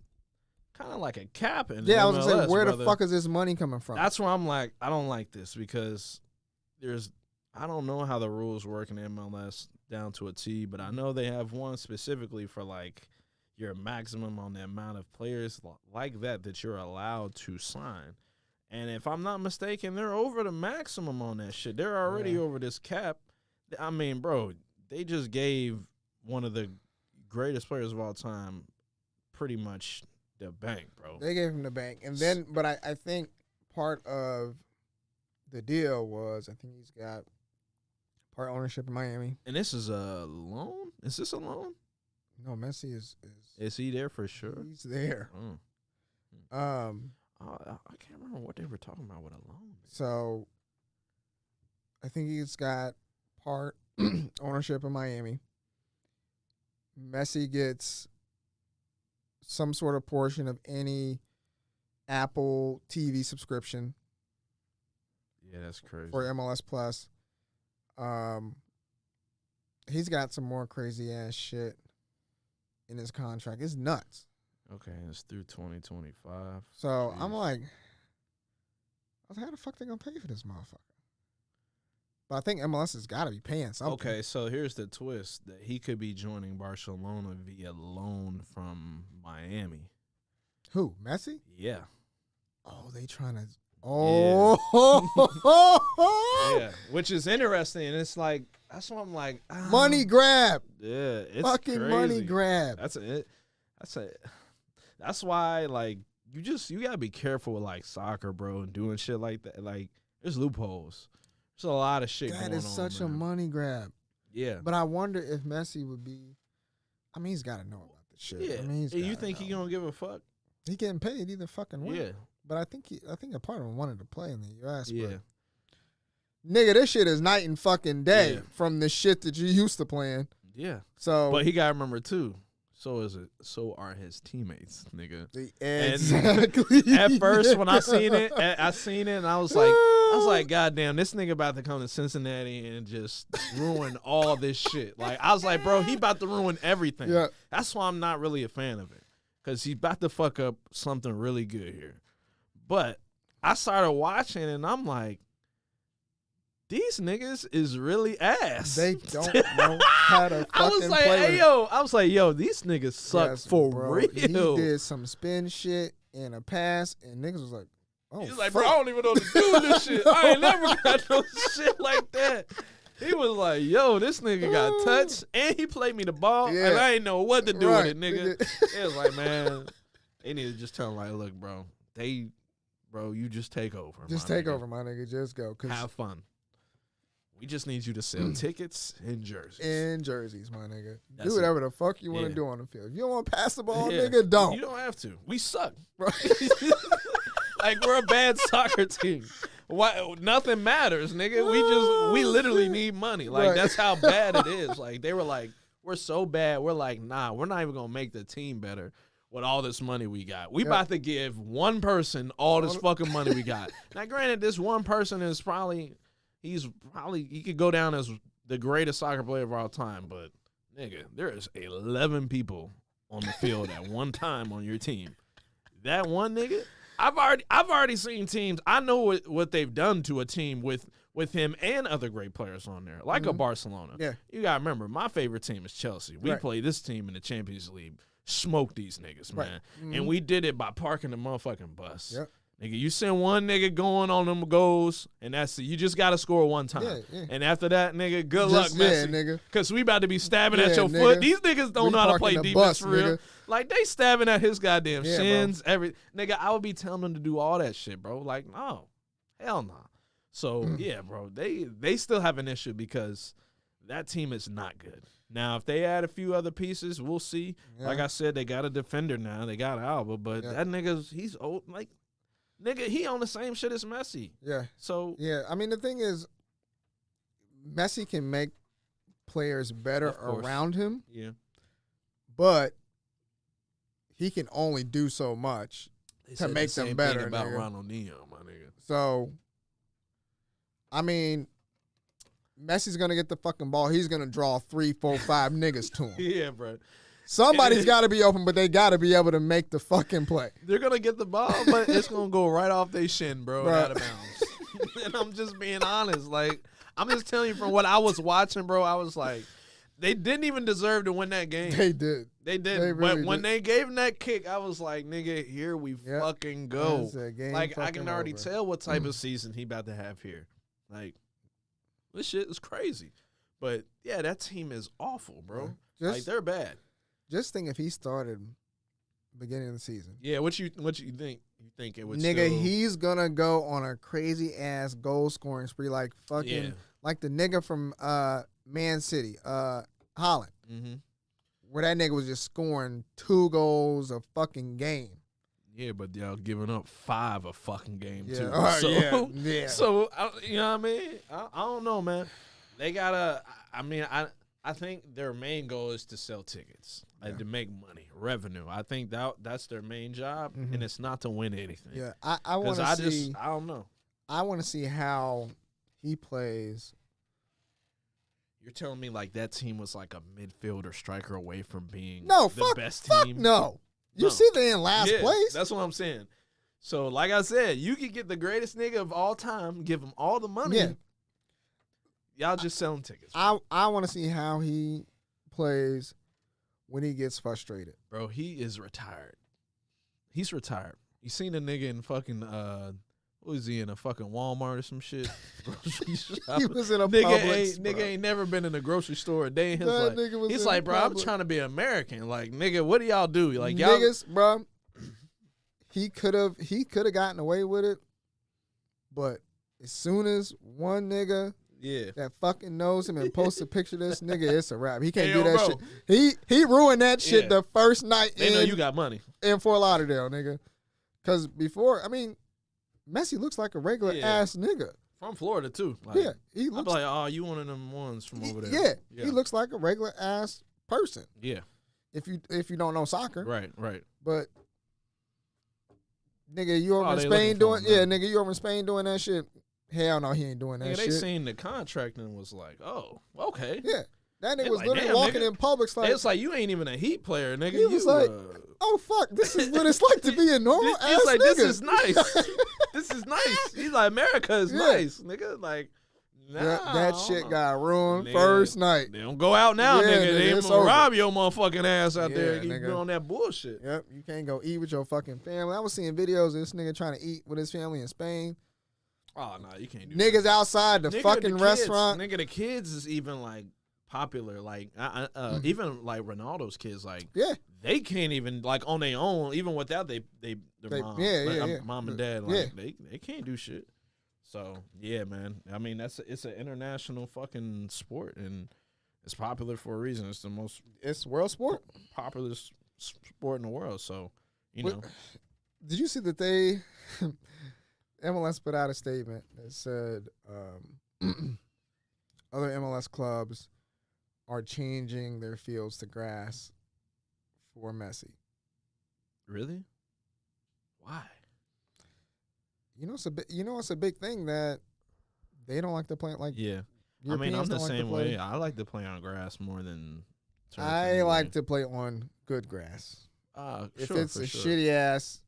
kind of like a cap in I was MLS, gonna say, where brother. the fuck is this money coming from? That's where I'm like, I don't like this because I don't know how the rules work in MLS down to a T, but I know they have one specifically for like your maximum on the amount of players like that you're allowed to sign. And if I'm not mistaken, they're over the maximum on that shit. They're already over this cap. I mean, bro, they just gave one of the greatest players of all time pretty much the bank, bro. They gave him the bank. And then, but I think part of the deal was I think he's got part ownership in Miami. And this is a loan? Is this a loan? No, Messi is. Is he there for sure? He's there. I can't remember what they were talking about with a loan. So, I think he's got part ownership in Miami. Messi gets some sort of portion of any Apple TV subscription. Yeah, that's crazy. For MLS Plus. He's got some more crazy ass shit in his contract. It's nuts. Okay, it's through 2025. So Jeez. I'm like, how the fuck they gonna pay for this motherfucker? But I think MLS has got to be paying something. Okay, so here's the twist: that he could be joining Barcelona via loan from Miami. Who, Messi? Yeah. Oh, they trying to. Oh. Yeah, which is interesting. It's like, that's what I'm like. Money grab. Yeah, it's fucking crazy. Money grab. That's why, like, you gotta be careful with like soccer, bro, and doing shit like that. Like, there's loopholes. There's a lot of shit going on. That is such a money grab. Yeah. But I wonder if Messi would be. I mean, he's got to know about this shit. Yeah. I mean, You think he gonna give a fuck? He getting paid either fucking way. Yeah. But I think a part of him wanted to play in the U.S. Yeah. But nigga, this shit is night and fucking day from the shit that you used to playing. Yeah. So, but he gotta remember too. So are his teammates, nigga. Exactly. At first, when I seen it, and I was like, God damn, this nigga about to come to Cincinnati and just ruin all this shit. Like, I was like, bro, he about to ruin everything. Yeah. That's why I'm not really a fan of it, because he's about to fuck up something really good here. But I started watching, and I'm like, these niggas is really ass. They don't know how to fucking play. I was like, yo, these niggas suck for real. He did some spin shit and a pass, and niggas was like, oh, he's like, bro, I don't even know what to do with this shit. I ain't never got no shit like that. He was like, yo, this nigga got touched, and he played me the ball, and I ain't know what to do with it, nigga. It was like, man, they need to just tell him, like, look, bro, you just take over. Just take over, my nigga. Just go. Have fun. We just need you to sell tickets and jerseys. In jerseys, my nigga. That's do whatever the fuck you want to do on the field. If you don't want to pass the ball, Yeah. nigga, don't. You don't have to. We suck, bro. Like, we're a bad soccer team. Why? Nothing matters, nigga. We literally need money. Like, that's how bad it is. Like, they were like, we're so bad. We're like, nah, we're not even gonna make the team better with all this money we got. We about to give one person all this fucking money we got. Now, granted, this one person is probably. He could go down as the greatest soccer player of all time, but nigga, there is 11 people on the field at one time on your team. That one nigga, I've already seen teams. I know what they've done to a team with him and other great players on there, like a Barcelona. Yeah, you gotta remember, my favorite team is Chelsea. We play this team in the Champions League, smoke these niggas, man, and we did it by parking the motherfucking bus. Yep. Nigga, you send one nigga going on them goals, and that's it. You just got to score one time. Yeah. And after that, nigga, good luck, Messi. Nigga. Because we about to be stabbing at your foot. These niggas don't know how to play defense for real. Nigga. Like, they stabbing at his goddamn shins. Nigga, I would be telling them to do all that shit, bro. Like, no. Hell no. So, yeah, bro, they still have an issue because that team is not good. Now, if they add a few other pieces, we'll see. Yeah. Like I said, they got a defender now. They got Alba, but that nigga's, he's old. Like, nigga, he on the same shit as Messi. Yeah. So yeah, I mean the thing is, Messi can make players better around him. Yeah. But he can only do so much to make them better. Thing about nigga. Ronaldinho, my nigga. So, I mean, Messi's gonna get the fucking ball. He's gonna draw 3, 4, 5 niggas to him. Yeah, bro. Somebody's got to be open, but they got to be able to make the fucking play. They're going to get the ball, but it's going to go right off their shin, bro, out of bounds. And I'm just being honest. Like, I'm just telling you from what I was watching, bro, I was like, they didn't even deserve to win that game. They did. They didn't. But when they gave him that kick, I was like, nigga, here we fucking go. Like, I can already tell what type of season he about to have here. Like, this shit is crazy. But, yeah, that team is awful, bro. Like, they're bad. Just think if he started beginning of the season. Yeah, what you think? You think it would nigga, he's gonna go on a crazy ass goal scoring spree like fucking like the nigga from Man City, Holland. Mm-hmm. Where that nigga was just scoring 2 goals a fucking game. Yeah, but y'all giving up 5 a fucking game too. So, yeah. So you know what I mean? I don't know, man. They gotta. I think their main goal is to sell tickets, to make money, revenue. I think that's their main job, and it's not to win anything. Yeah, I want to see. I don't know. I want to see how he plays. You're telling me like that team was like a midfielder striker away from being best team? No. You see they in last place. That's what I'm saying. So, like I said, you could get the greatest nigga of all time, give him all the money. Yeah. Y'all just selling tickets. I want to see how he plays when he gets frustrated. Bro, he is retired. He's retired. You seen a nigga in fucking, What was he in, a fucking Walmart or some shit? Grocery shop. He was in a nigga ain't never been in a grocery store a day in his life. He's like, bro, I'm trying to be American. Like, nigga, what do y'all do? Like, y'all niggas, bro. He could have gotten away with it, but as soon as one nigga that fucking knows him and posts a picture of this nigga, it's a wrap. He can't do that shit. He ruined that shit the first night. They know you got money in Fort Lauderdale, nigga. Because before, I mean, Messi looks like a regular ass nigga. From Florida too. Like, he looks like, oh, you one of them ones from over there. Yeah, he looks like a regular ass person. Yeah. If you don't know soccer. Right. But nigga, you over in Spain doing nigga, you over in Spain doing that shit. Hell no, he ain't doing that shit. They seen the contract and was like, oh, okay. Yeah. That nigga was like, literally walking in public like, it's like, you ain't even a Heat player, nigga. He was like, oh fuck, this is what it's like to be a normal ass like, nigga. This is nice. This is nice. He's like, America is nice, nigga. Like, nah, that shit got ruined first night. They don't go out now, nigga. They ain't gonna rob your motherfucking ass out there. Keep doing that bullshit. Yep, you can't go eat with your fucking family. I was seeing videos of this nigga trying to eat with his family in Spain. Oh no, you can't do niggas that. outside the fucking restaurant. Nigga, the kids is even like popular. Like even like Ronaldo's kids, like they can't even like on their own, even without their mom. Mom and dad, like they can't do shit. So yeah, man. I mean, it's an international fucking sport, and it's popular for a reason. It's world sport, popular sport in the world. So you know. Did you see that they MLS put out a statement that said other MLS clubs are changing their fields to grass for Messi? Really? Why? It's a big thing that they don't like to play like. Yeah, Europeans, I mean, I'm the like same way. I like to play on grass more than turf. I like to play on good grass. If it's a shitty ass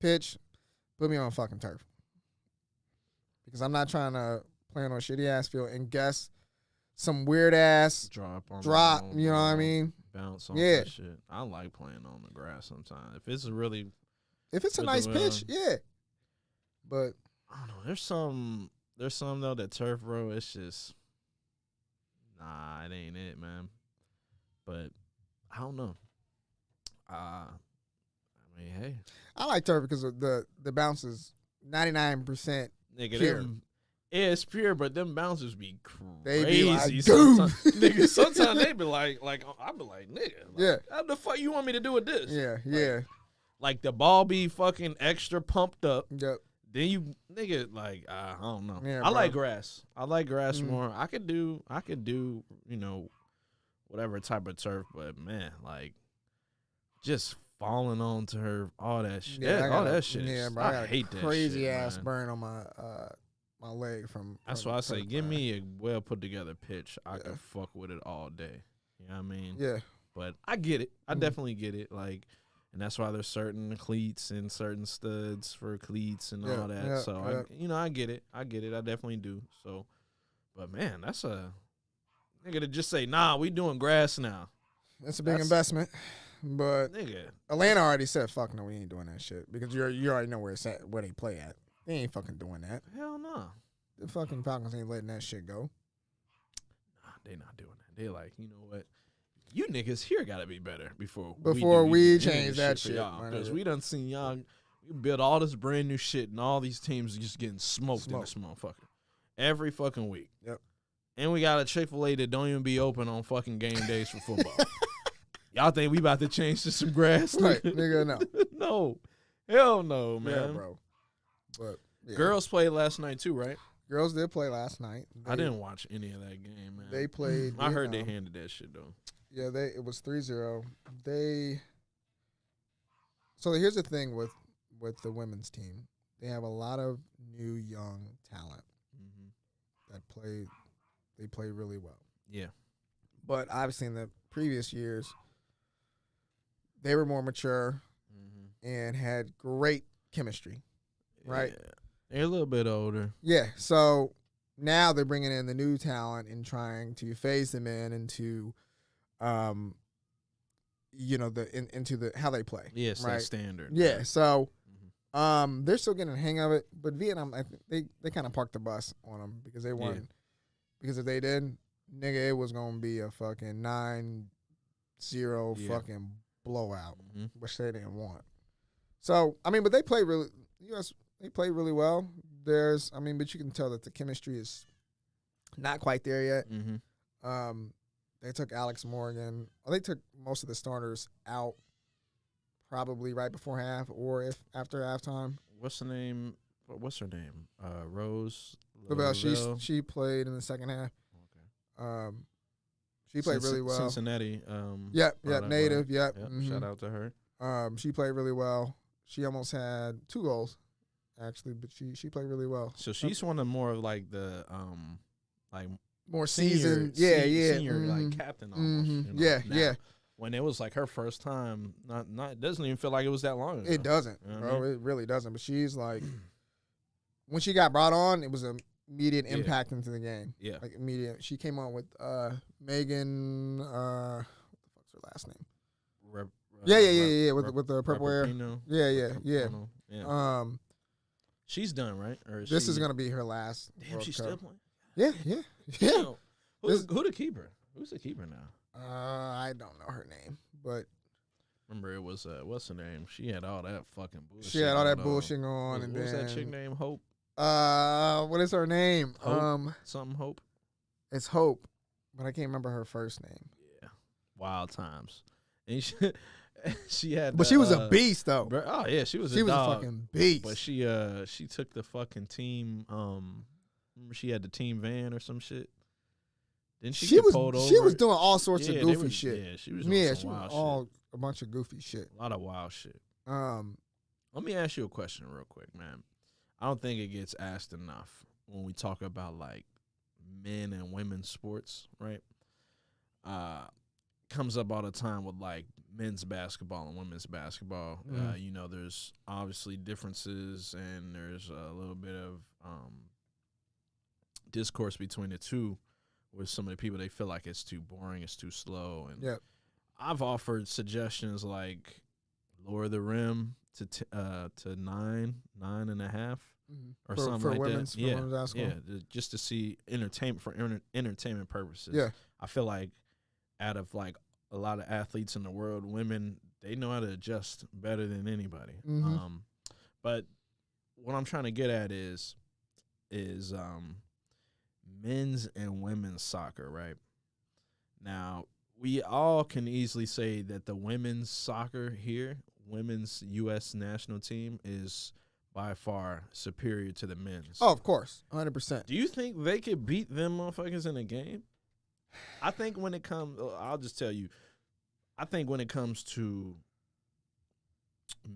pitch, put me on fucking turf. Because I'm not trying to play on a shitty ass field and guess some weird ass drop. You know what I mean? Bounce on that shit. I like playing on the grass sometimes. If it's a nice pitch, But I don't know. There's some though that turf, bro. It's just it ain't it, man. But I don't know. I mean, hey, I like turf because of the bounce is 99%. Nigga, pure. It's pure, but them bouncers be crazy. They be like, sometimes. Nigga, sometimes they be like I be like, nigga, like, how the fuck you want me to do with this? Yeah. Like the ball be fucking extra pumped up. Yep. Then you nigga like I don't know. Yeah, I like grass. I like grass more. I could do whatever type of turf, but man, like just falling onto her, all that shit. That shit. Yeah, bro. I hate that crazy shit, ass man. Burn on my leg from. That's why I say, give me a well put together pitch. I can fuck with it all day. You know what I mean? Yeah. But I get it. I definitely get it. Like, and that's why there's certain cleats and certain studs for cleats and all that. So I get it. I definitely do. So, but man, that's a nigga to just say, nah, we doing grass now. That's a big investment. But nigga, Atlanta already said, "Fuck no, we ain't doing that shit," because you already know where it's at, where they play at. They ain't fucking doing that. Hell no. The fucking Falcons ain't letting that shit go. Nah, they not doing that. They like, you know what? You niggas here gotta be better before we change that shit. Because we done seen y'all. We built all this brand new shit, and all these teams just getting smoked in this motherfucker every fucking week. Yep. And we got a Chick-fil-A that don't even be open on fucking game days for football. Y'all think we about to change to some grass? Right, nigga, no. No. Hell no, man. Yeah, bro. But girls played last night too, right? Girls did play last night. I didn't watch any of that game, man. They played. I heard they handed that shit, though. Yeah, it was 3-0. So here's the thing with the women's team. They have a lot of new young talent that play really well. Yeah. But obviously in the previous years, they were more mature and had great chemistry, right? Yeah. They're a little bit older. Yeah, so now they're bringing in the new talent and trying to phase them in into, into the how they play. Yes, right? Standard. Yeah, so They're still getting the hang of it, but Vietnam, I think they kind of parked the bus on them because they won. Yeah. Because if they did, nigga, it was gonna be a fucking 9-0 fucking blowout, which they didn't want. So I mean, but they played really. They played really well. But you can tell that the chemistry is not quite there yet. They took Alex Morgan. They took most of the starters out probably right before half or after halftime. What's her name? Rose. Lavelle. She played in the second half. Okay. She played really well. Cincinnati. Native. Yep. Shout out to her. She played really well. She almost had 2 goals, actually, but she played really well. So she's one of more of like the more seasoned, senior like captain almost. Now, when it was like her first time, it doesn't even feel like it was that long ago. It doesn't, bro. It really doesn't. But she's like, when she got brought on, it was an immediate impact into the game. Yeah, like immediate. She came on with Megan. What the fuck's her last name? With the purple hair. Yeah. She's done, right? Or this is gonna be her last. Damn, she's still playing. Yeah. Who's the keeper? Who's the keeper now? I don't know her name, but remember it was what's her name? She had all that fucking bullshit. She had all that bullshit on, and what was that chick named Hope? What is her name? Hope? Something Hope. It's Hope, but I can't remember her first name. Yeah, wild times. And she had, but she was a beast though. Oh yeah, she was a fucking beast. But she took the fucking team. Remember she had the team van or some shit. Then she get pulled over. She was doing all sorts of goofy shit. Yeah, she was doing some wild shit. A bunch of goofy shit. A lot of wild shit. Let me ask you a question real quick, man. I don't think it gets asked enough when we talk about like men and women's sports, right? Comes up all the time with like men's basketball and women's basketball. There's obviously differences and there's a little bit of discourse between the two with some of the people. They feel like it's too boring, it's too slow. And I've offered suggestions like lower the rim to 9.5 or something for like women's, that. Women's basketball. Just to see entertainment for entertainment purposes. Yeah, I feel like out of like a lot of athletes in the world, women, they know how to adjust better than anybody. But what I'm trying to get at is men's and women's soccer, right? Now, we all can easily say that the women's soccer here, women's U.S. national team, is by far superior to the men's. Oh, of course, 100%. Do you think they could beat them motherfuckers in a game? I think when it comes, I'll just tell you, I think when it comes to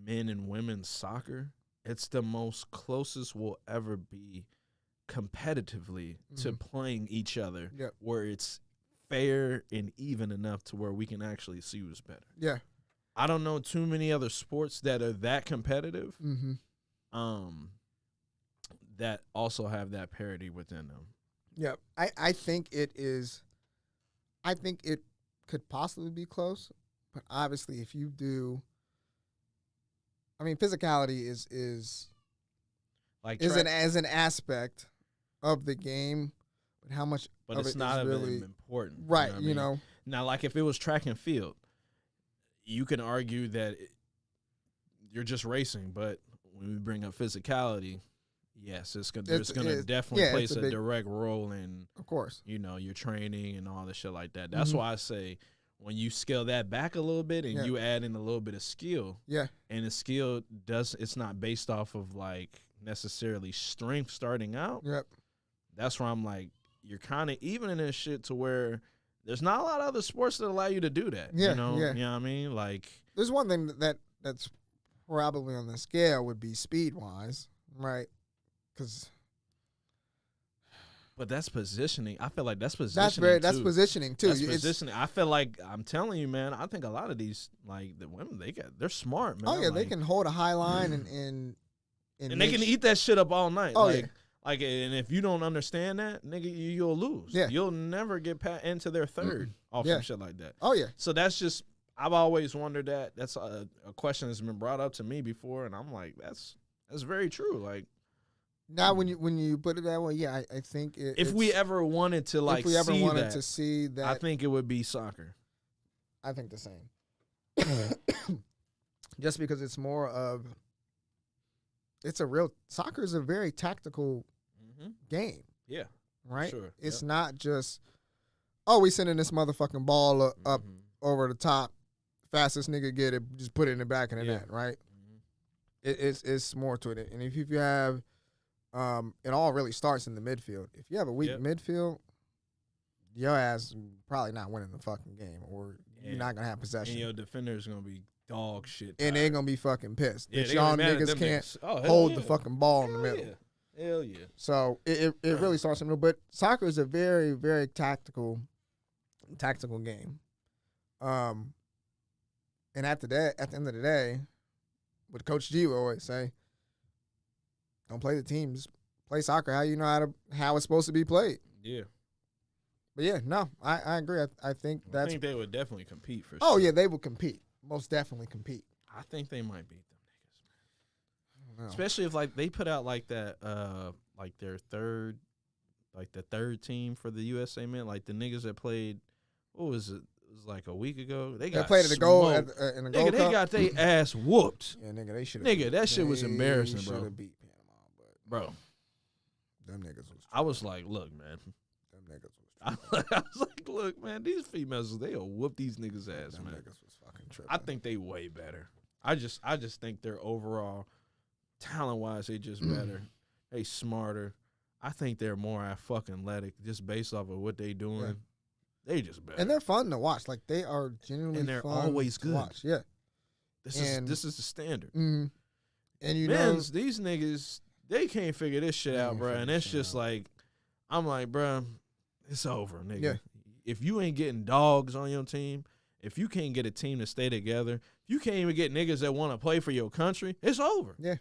men and women's soccer, it's the most closest we'll ever be competitively to playing each other, where it's fair and even enough to where we can actually see who's better. Yeah. I don't know too many other sports that are that competitive, that also have that parity within them. Yeah, I think it is. I think it could possibly be close, but obviously, if you do, I mean, physicality is like as an aspect of the game, but how much? But of it's it not is really important, right? You know, now, like if it was track and field, you can argue that you're just racing, but when we bring up physicality. Yes, it's gonna definitely place a direct role in, of course, your training and all this shit like that. That's why I say when you scale that back a little bit and you add in a little bit of skill, and the skill it's not based off of like necessarily strength starting out. That's where I'm like, you're kind of even in this shit to where there's not a lot of other sports that allow you to do that. You know what I mean? Like, there's one thing that's probably on the scale would be speed wise, right? But that's positioning. I feel like that's positioning. That's positioning too. That's positioning. I feel like I'm telling you, man. I think a lot of these, like the women, they're smart, man. Oh yeah, they can hold a high line and they can eat that shit up all night. Oh like, and if you don't understand that, nigga, you'll lose. Yeah, you'll never get into their third off some shit like that. Oh yeah. So that's just. I've always wondered that. That's a question that's been brought up to me before, and I'm like, that's That's very true. Like now, when you put it that way, yeah, I think if we ever wanted to like, if we ever wanted that, to see that, I think it would be soccer. I think the same. Just because it's more of, soccer is a very tactical game. Yeah. Right? Sure. It's not just, we sending this motherfucking ball up over the top, fastest nigga get it, just put it in the back of the net, right? It's more to it. And if you have, it all really starts in the midfield. If you have a weak midfield, your ass probably not winning the fucking game, or you're not going to have possession. And your defender's going to be dog shit. And they're going to be fucking pissed. Yeah, that y'all niggas can't hold the fucking ball in the middle. Hell yeah. So it really starts in the middle. But soccer is a very, very tactical game. And at the end of the day, what Coach G would always say, don't play the teams. Play soccer how you know how it's supposed to be played. Yeah. But yeah, no, I agree. I think I think they would definitely compete for sure. Oh yeah, they would compete. Most definitely compete. I think they might beat them niggas, man. No. Especially if like they put out like that like their third, like the third team for the USA men, like the niggas that played, what was it? It was like a week ago. They played at the goal in the goal cup. They got their ass whooped. Yeah, nigga, they should. Nigga, that shit was embarrassing, bro. Should have beat Panama, but bro, them niggas was. I was like, look, man. Them niggas was. I was like, look, man, these females, they'll whoop these niggas' ass, them man. Niggas was fucking tripping. I think they way better. I just think they're overall talent-wise, they just better. They smarter. I think they're more fucking athletic just based off of what they doing. Yeah. They just better. And they're fun to watch. Like they are genuinely and they're fun always to good. watch. Yeah. This is the standard. Mm-hmm. And you Men's, these niggas, they can't figure this shit out, bro. And it's just like, I'm like, bro, it's over, nigga. Yeah. If you ain't getting dogs on your team, if you can't get a team to stay together, if you can't even get niggas that want to play for your country, it's over. Yeah.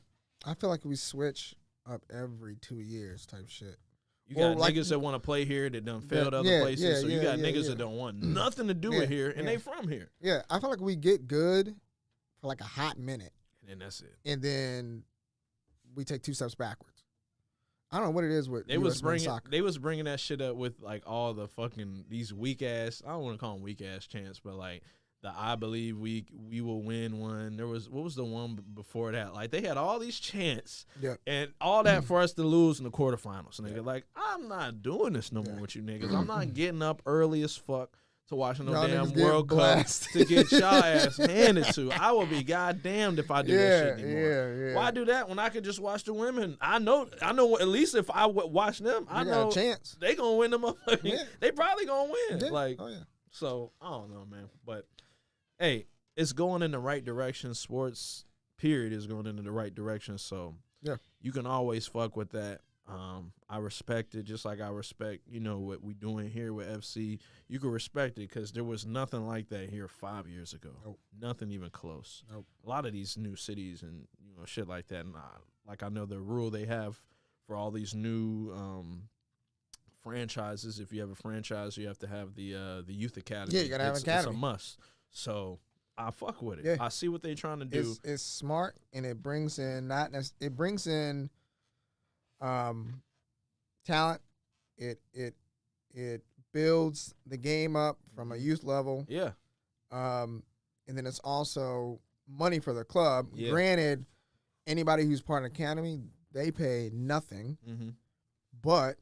I feel like we switch up every 2 years type shit. You got niggas that want to play here that done failed other places. So you got niggas that don't want nothing to do with here, and they from here. Yeah, I feel like we get good for like a hot minute. And that's it. And then we take 2 steps backwards. I don't know what it is with soccer. They was bringing that shit up with like all the fucking these weak ass. I don't want to call them weak ass chants, but like the I believe we will win one. There was what was the one before that? Like they had all these chants, and all that for us to lose in the quarterfinals. Nigga, like I'm not doing this no more with you niggas. I'm not getting up early as fuck to watching no damn World Cup to get y'all ass handed to. I will be goddamned if I do that shit anymore. Yeah. Why do that when I could just watch the women? I know. At least if I watch them, I know a chance. They gonna win them. They probably gonna win. Yeah. Like, oh, yeah. So I don't know, man. But hey, it's going in the right direction. Sports, period, is going in the right direction. So yeah, you can always fuck with that. I respect it just like I respect, what we doing here with FC. You can respect it because there was nothing like that here 5 years ago. Nope. Nothing even close. Nope. A lot of these new cities and shit like that. Like I know the rule they have for all these new franchises. If you have a franchise, you have to have the youth academy. Yeah, you gotta have an academy. It's a must. So I fuck with it. Yeah. I see what they're trying to do. It's smart, and it brings in talent. It builds the game up from a youth level. Yeah. And then it's also money for the club. Yeah. Granted, anybody who's part of the academy, they pay nothing. Mm-hmm. But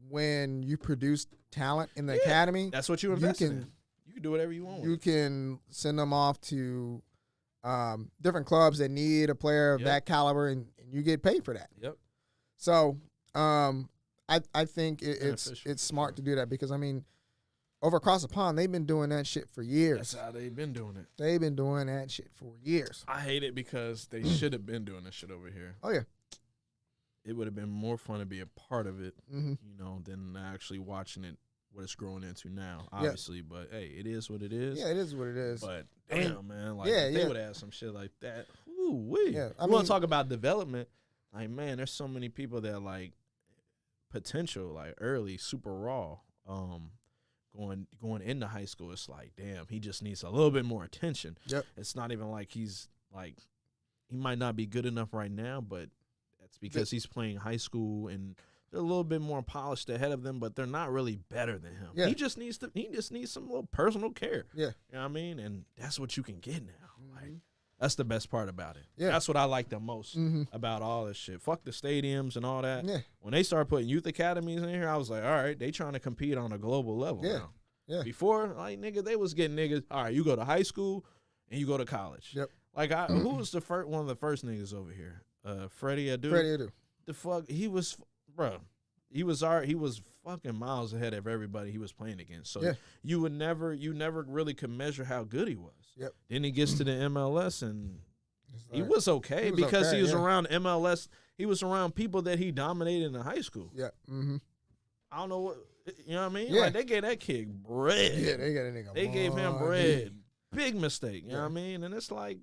when you produce talent in the academy, that's what you invest in. You can do whatever you want. You can send them off to different clubs that need a player of that caliber, and you get paid for that. Yep. So I think it's smart to do that because, I mean, over across the pond, they've been doing that shit for years. That's how they've been doing it. They've been doing that shit for years. I hate it because they should have been doing this shit over here. Oh, yeah. It would have been more fun to be a part of it, mm-hmm. Than actually watching it, what it's growing into now, obviously. Yeah. But, hey, it is what it is. Yeah, it is what it is. But, damn, man. Like, if they would have some shit like that. Ooh-wee. Yeah, I want to talk about development. Like, man, there's so many people that, like, potential, like, early, super raw, going into high school. It's like, damn, he just needs a little bit more attention. Yep. It's not even like he's, like, he might not be good enough right now, but that's because he's playing high school and they're a little bit more polished ahead of them, but they're not really better than him. Yeah. He just needs some little personal care. Yeah. You know what I mean? And that's what you can get now. Like, that's the best part about it. Yeah. That's what I like the most about all this shit. Fuck the stadiums and all that. Yeah. When they started putting youth academies in here, I was like, all right, they trying to compete on a global level now. Yeah. Before, like, nigga, they was getting niggas, all right, you go to high school and you go to college. Yep. Like, who was one of the first niggas over here? Freddie Adu. Freddie Adu. The fuck, he was fucking miles ahead of everybody he was playing against. So you never really could measure how good he was. Yep. Then he gets to the MLS and he was okay because he was around MLS. He was around people that he dominated in high school. Yeah. I don't know what, you know what I mean? Yeah. Like, they gave that kid bread. Yeah, they got a nigga. They gave him bread. Big mistake. You know what I mean? And it's like,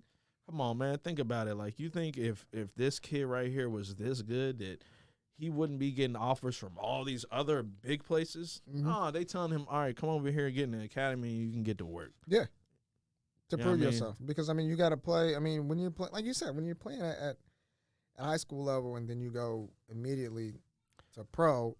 come on, man, think about it. Like, you think if this kid right here was this good that he wouldn't be getting offers from all these other big places? Oh, they telling him, all right, come over here and get in the academy and you can get to work. Yeah. To prove yourself. Because, I mean, you got to play. I mean, when you're playing, like you said, when you're playing at high school level and then you go immediately to pro.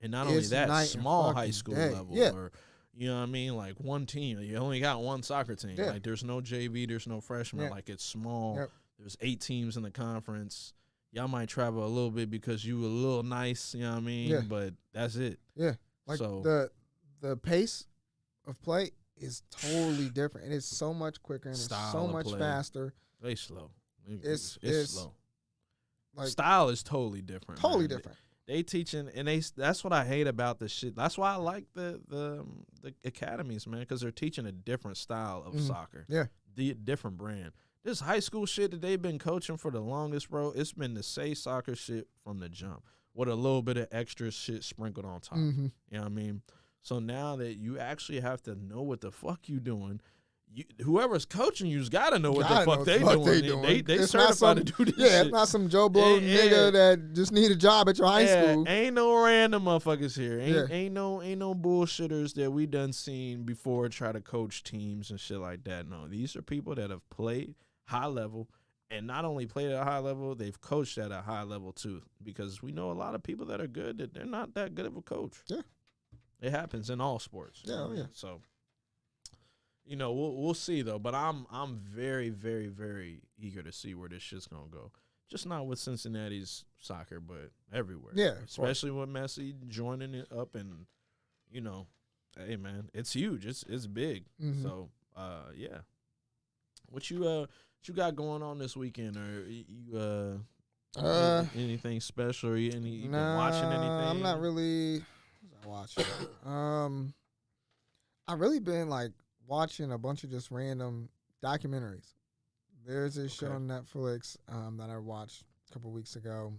And not only that, small high school level. Yeah. Or, you know what I mean? Like, one team. You only got one soccer team. Yeah. Like, there's no JV, there's no freshman. Yeah. Like, it's small. Yep. There's 8 teams in the conference. Y'all might travel a little bit because you were a little nice, you know what I mean? Yeah. But that's it. Yeah. Like, so, the pace of play is totally different. And it's so much quicker and it's so much faster. They slow. It's slow. Like, style is totally different. Totally different. They teaching, and that's what I hate about this shit. That's why I like the academies, man, because they're teaching a different style of soccer. Yeah. The different brand. This high school shit that they've been coaching for the longest, bro, it's been the say soccer shit from the jump with a little bit of extra shit sprinkled on top. You know what I mean? So now that you actually have to know what the fuck you doing, whoever's coaching you's got to know what the fuck they doing. They certified to do this shit. It's not some Joe Blow nigga that just need a job at your high school. Ain't no random motherfuckers here. Ain't no bullshitters that we done seen before try to coach teams and shit like that. No, these are people that have played high level, and not only played at a high level, they've coached at a high level too. Because we know a lot of people that are good that they're not that good of a coach. Yeah, it happens in all sports. Yeah, yeah. So, you know, we'll see though. But I'm very, very, very eager to see where this shit's gonna go. Just not with Cincinnati's soccer, but everywhere. Yeah, especially with Messi joining it up, and you know, hey man, it's huge. It's big. So yeah. What you got going on this weekend? Or you anything special? Or you been watching anything? I'm not really watching. I've really been like watching a bunch of just random documentaries. There's this show on Netflix that I watched a couple weeks ago.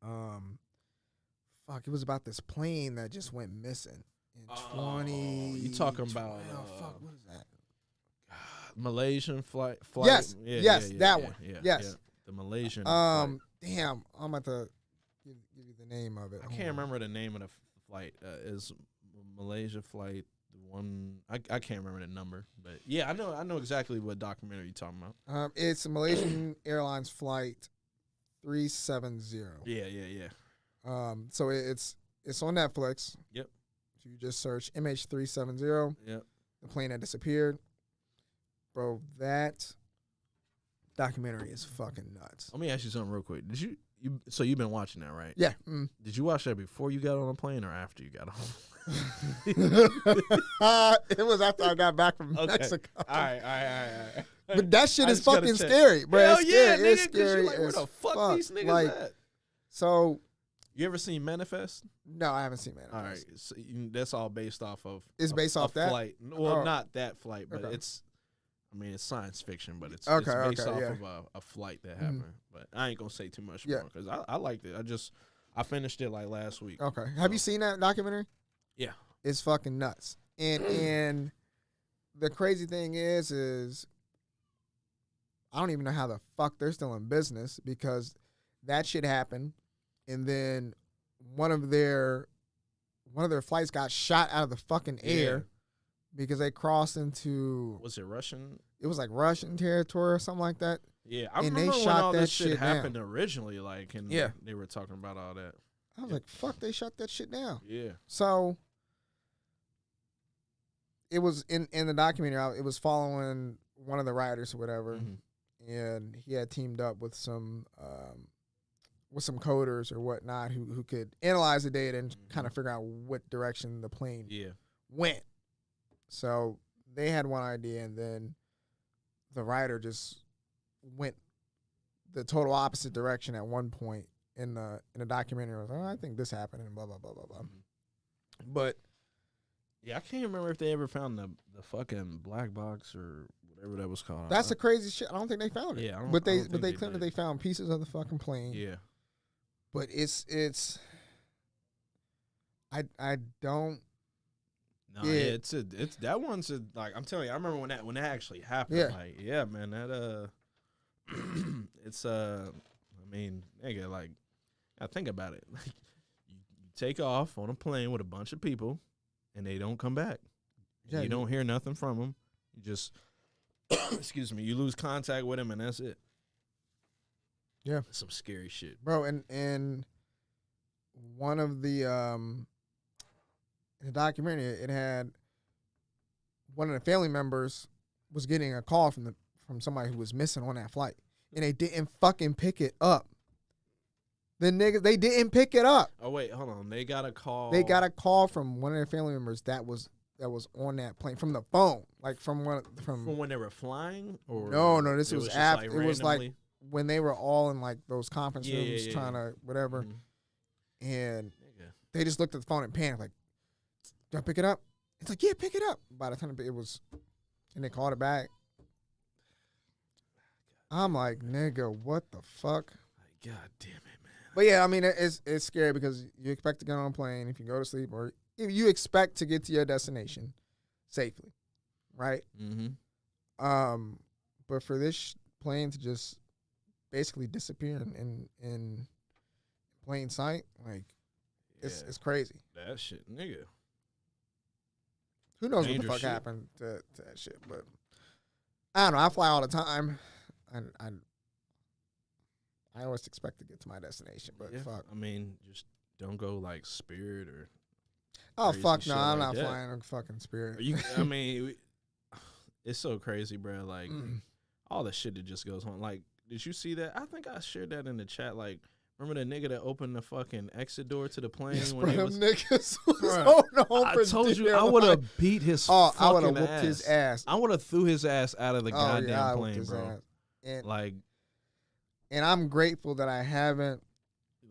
It was about this plane that just went missing in 20. You talking about? What is that? Malaysian flight. Yes, that one. Yes, the Malaysian. Flight. Damn, I'm about to give you the name of it. I can't remember the name of the flight. Is Malaysia flight the one? I can't remember the number, but yeah, I know exactly what documentary you're talking about. It's a Malaysian Airlines flight 370. Yeah. So it's on Netflix. Yep. So you just search MH370. Yep. The plane that disappeared. Bro, that documentary is fucking nuts. Let me ask you something real quick. So you've been watching that, right? Yeah. Did you watch that before you got on a plane or after you got on? It was after I got back from Mexico. All right. But that shit is fucking scary, bro. Hell yeah, nigga, it's scary. Like, where the fuck these niggas at? So, you ever seen Manifest? No, I haven't seen Manifest. All right, so that's all based off of. It's based off that flight. Well, not that flight, but it's. I mean, it's science fiction, but it's based off of a flight that happened. But I ain't gonna say too much more because I liked it. I finished it like last week. Okay, have you seen that documentary? Yeah, it's fucking nuts. And the crazy thing is I don't even know how the fuck they're still in business because that shit happened, and then one of their flights got shot out of the fucking air. Because they crossed into... Was it Russian? It was like Russian territory or something like that. Yeah, I remember when all this shit happened originally, like, and they were talking about all that. I was like, fuck, they shut that shit down. Yeah. So it was in the documentary, it was following one of the writers or whatever, and he had teamed up with some coders or whatnot who could analyze the data and kind of figure out what direction the plane went. So they had one idea, and then the writer just went the total opposite direction at one point in the documentary. I was like, I think this happened, and blah blah blah blah blah. But yeah, I can't remember if they ever found the fucking black box or whatever that was called. That's the crazy shit. I don't think they found it. Yeah, but they claimed that they found pieces of the fucking plane. Yeah, but it's I don't. No, yeah, it's that one's like, I'm telling you, I remember when that actually happened. Yeah. Like, yeah, man, that it's I mean, nigga, like, I think about it. Like, you take off on a plane with a bunch of people, and they don't come back. Yeah, you don't hear nothing from them. You just, excuse me, you lose contact with them, and that's it. Yeah, that's some scary shit, bro. And one of the in the documentary, it had one of the family members was getting a call from somebody who was missing on that flight, and they didn't fucking pick it up. The niggas, they didn't pick it up. Oh wait, hold on. They got a call. They got a call from one of their family members that was on that plane from the phone, like from when they were flying. Or no, this was after. Like, it was like when they were all in like those conference rooms trying to whatever, and they just looked at the phone and panicked, like, "Do I pick it up?" It's like, "Yeah, pick it up." By the time it was, and they called it back. I'm like, nigga, what the fuck? God damn it, man. But yeah, I mean, it's scary because you expect to get on a plane if you go to sleep, or if you expect to get to your destination safely, right? Mm-hmm. But for this plane to just basically disappear in plain sight, like, it's crazy. That shit, nigga. Who knows what the fuck happened to that shit? But I don't know. I fly all the time, and I always expect to get to my destination, but fuck. I mean, just don't go like Spirit or. Oh fuck no! I'm not flying on fucking Spirit. I mean, it's so crazy, bro. Like all the shit that just goes on. Like, did you see that? I think I shared that in the chat. Like, remember the nigga that opened the fucking exit door to the plane? Yes, when bro, niggas was I told you I would have beat his. Oh, I would have whooped his ass. I would have threw his ass out of the goddamn plane, bro. And I'm grateful that I haven't.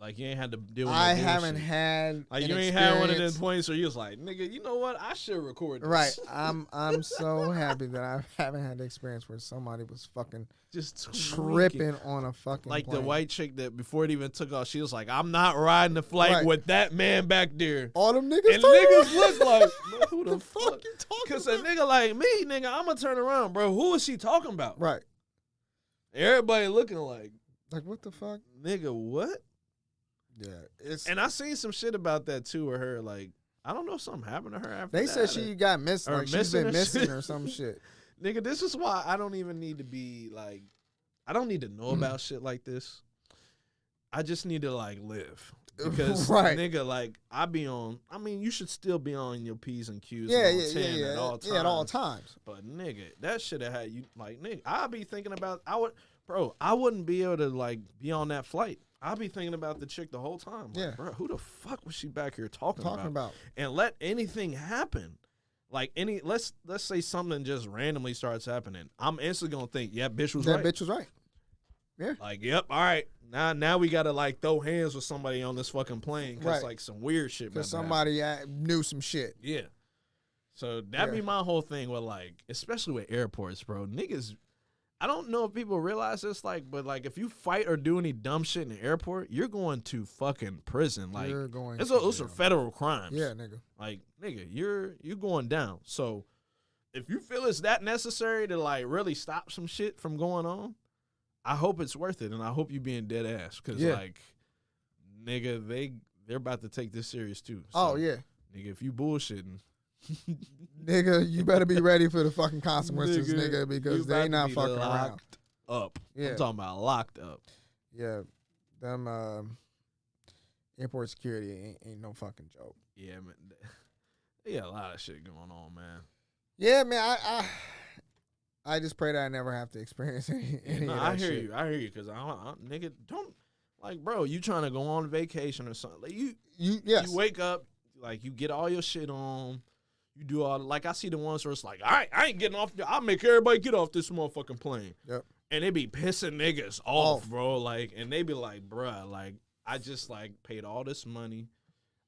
Like, you ain't had to deal with I haven't had. Like, you ain't had one of them points where you was like, nigga, you know what? I should record this. Right. I'm so happy that I haven't had the experience where somebody was fucking just tripping on a fucking like plane. The white chick that before it even took off, she was like, I'm not riding the flight with that man back there. All them niggas. And niggas look like, who the fuck you talking about? Because a nigga like me, nigga, I'm going to turn around, bro. Who is she talking about? Right. Everybody looking like what the fuck? Nigga, what? Yeah, and I seen some shit about that too, where her, like, I don't know if something happened to her after they that. said she got missing, like she's been missing or some shit. Nigga, this is why I don't even need to be like, I don't need to know about shit like this. I just need to like live because nigga, like I mean, you should still be on your P's and Q's. At all times. At all times. But nigga, that should have had you like, nigga. I'd be thinking about I wouldn't be able to like be on that flight. I'll be thinking about the chick the whole time. Like, bro, who the fuck was she back here talking about? And let anything happen. Like let's say something just randomly starts happening. I'm instantly gonna think, yeah, bitch was right. That bitch was right. Yeah. Like, yep, all right. Now we gotta like throw hands with somebody on this fucking plane because like some weird shit. Because somebody knew some shit. Yeah. So that'd be my whole thing with like, especially with airports, bro. Niggas. I don't know if people realize this, like, but like if you fight or do any dumb shit in the airport, you're going to fucking prison. Like, those are federal crimes. Yeah, nigga. Like, nigga, you're going down. So if you feel it's that necessary to like really stop some shit from going on, I hope it's worth it, and I hope you being dead ass because like, nigga, they're about to take this serious too. So, nigga, if you bullshitting. Nigga, you better be ready for the fucking consequences, nigga, because they not fucking around. up. I'm talking about locked up. Yeah, them airport security ain't no fucking joke. Yeah, man. They got a lot of shit going on, man. Yeah, man. I just pray that I never have to experience any of that I hear shit. you. I hear you, because nigga, don't, like, bro, you trying to go on vacation or something. Like, you wake up, like, you get all your shit on. You do all, like, I see the ones where it's like, I ain't getting off. I'll make everybody get off this motherfucking plane. Yep. And they be pissing niggas off, bro. Like, and they be like, bruh, like, I just, like, paid all this money.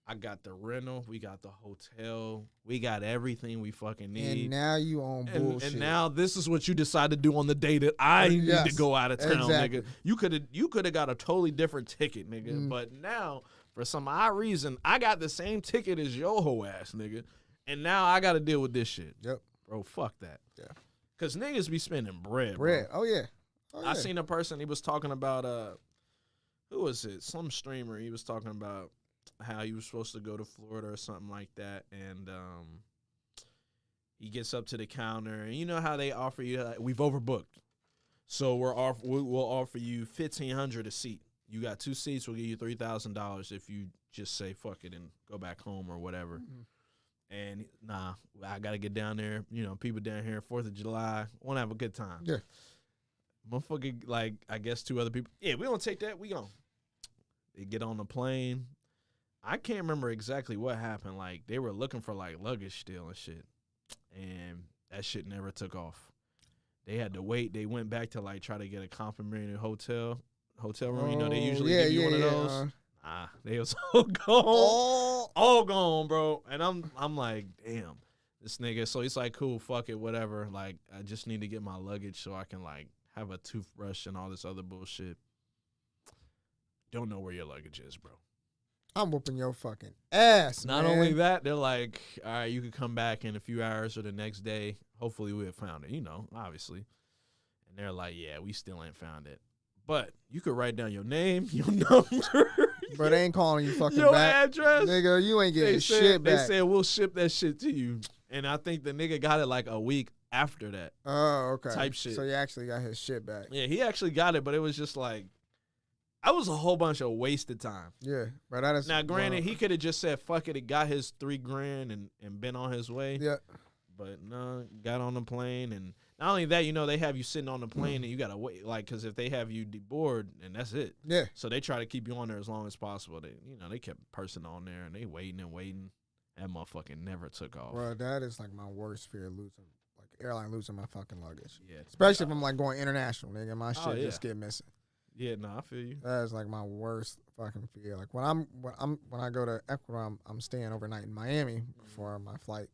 I got the rental. We got the hotel. We got everything we fucking need. And now you on bullshit. And now this is what you decide to do on the day that I need to go out of town, nigga. You could have got a totally different ticket, nigga. But now, for some odd reason, I got the same ticket as your whole ass, nigga. And now I got to deal with this shit. Yep. Bro, fuck that. Yeah. Because niggas be spending bread, Bread. Bro. Oh, yeah. I seen a person, he was talking about, who was it? Some streamer. He was talking about how he was supposed to go to Florida or something like that, and he gets up to the counter, and you know how they offer you, we've overbooked, so we'll offer you $1,500 a seat. You got 2 seats, we'll give you $3,000 if you just say fuck it and go back home or whatever. And nah, I gotta get down there. You know, people down here 4th of July want to have a good time. Yeah, motherfucker, like, I guess 2 other people. Yeah, we don't take that. We gone. They get on the plane. I can't remember exactly what happened. Like, they were looking for, like, luggage still and shit. And that shit never took off. They had to wait. They went back to, like, try to get a complimentary hotel room. You know, they usually give you one of those. Nah, they was all gone. All gone, bro. And I'm like, damn, this nigga. So he's like, cool, fuck it, whatever. Like, I just need to get my luggage so I can, like, have a toothbrush and all this other bullshit. Don't know where your luggage is, bro. I'm whooping your fucking ass, Not man. only that, they're like, all right, you could come back in a few hours or the next day. Hopefully we have found it, you know, obviously. And they're like, yeah, we still ain't found it. But you could write down your name, your number. But they ain't calling you fucking your back. Address. Nigga, you ain't getting shit back. They said, we'll ship that shit to you. And I think the nigga got it like a week after that. Oh, okay. Type shit. So he actually got his shit back. Yeah, he actually got it, but it was just like, I was a whole bunch of wasted time. Yeah, but that is now. Granted, he could have just said "fuck it," he got his $3,000 and been on his way. Yeah, but no, got on the plane, and not only that, you know, they have you sitting on the plane and you gotta wait, like, because if they have you deboard, and that's it. Yeah. So they try to keep you on there as long as possible. They, you know, they kept a person on there and they waiting and waiting. That motherfucking never took off. Bro, that is like my worst fear, losing, like, airline losing my fucking luggage. Yeah, especially if I'm like going international, nigga. My shit just get missing. Yeah, no, I feel you. That is like my worst fucking fear. Like when I go to Ecuador, I'm staying overnight in Miami before my flight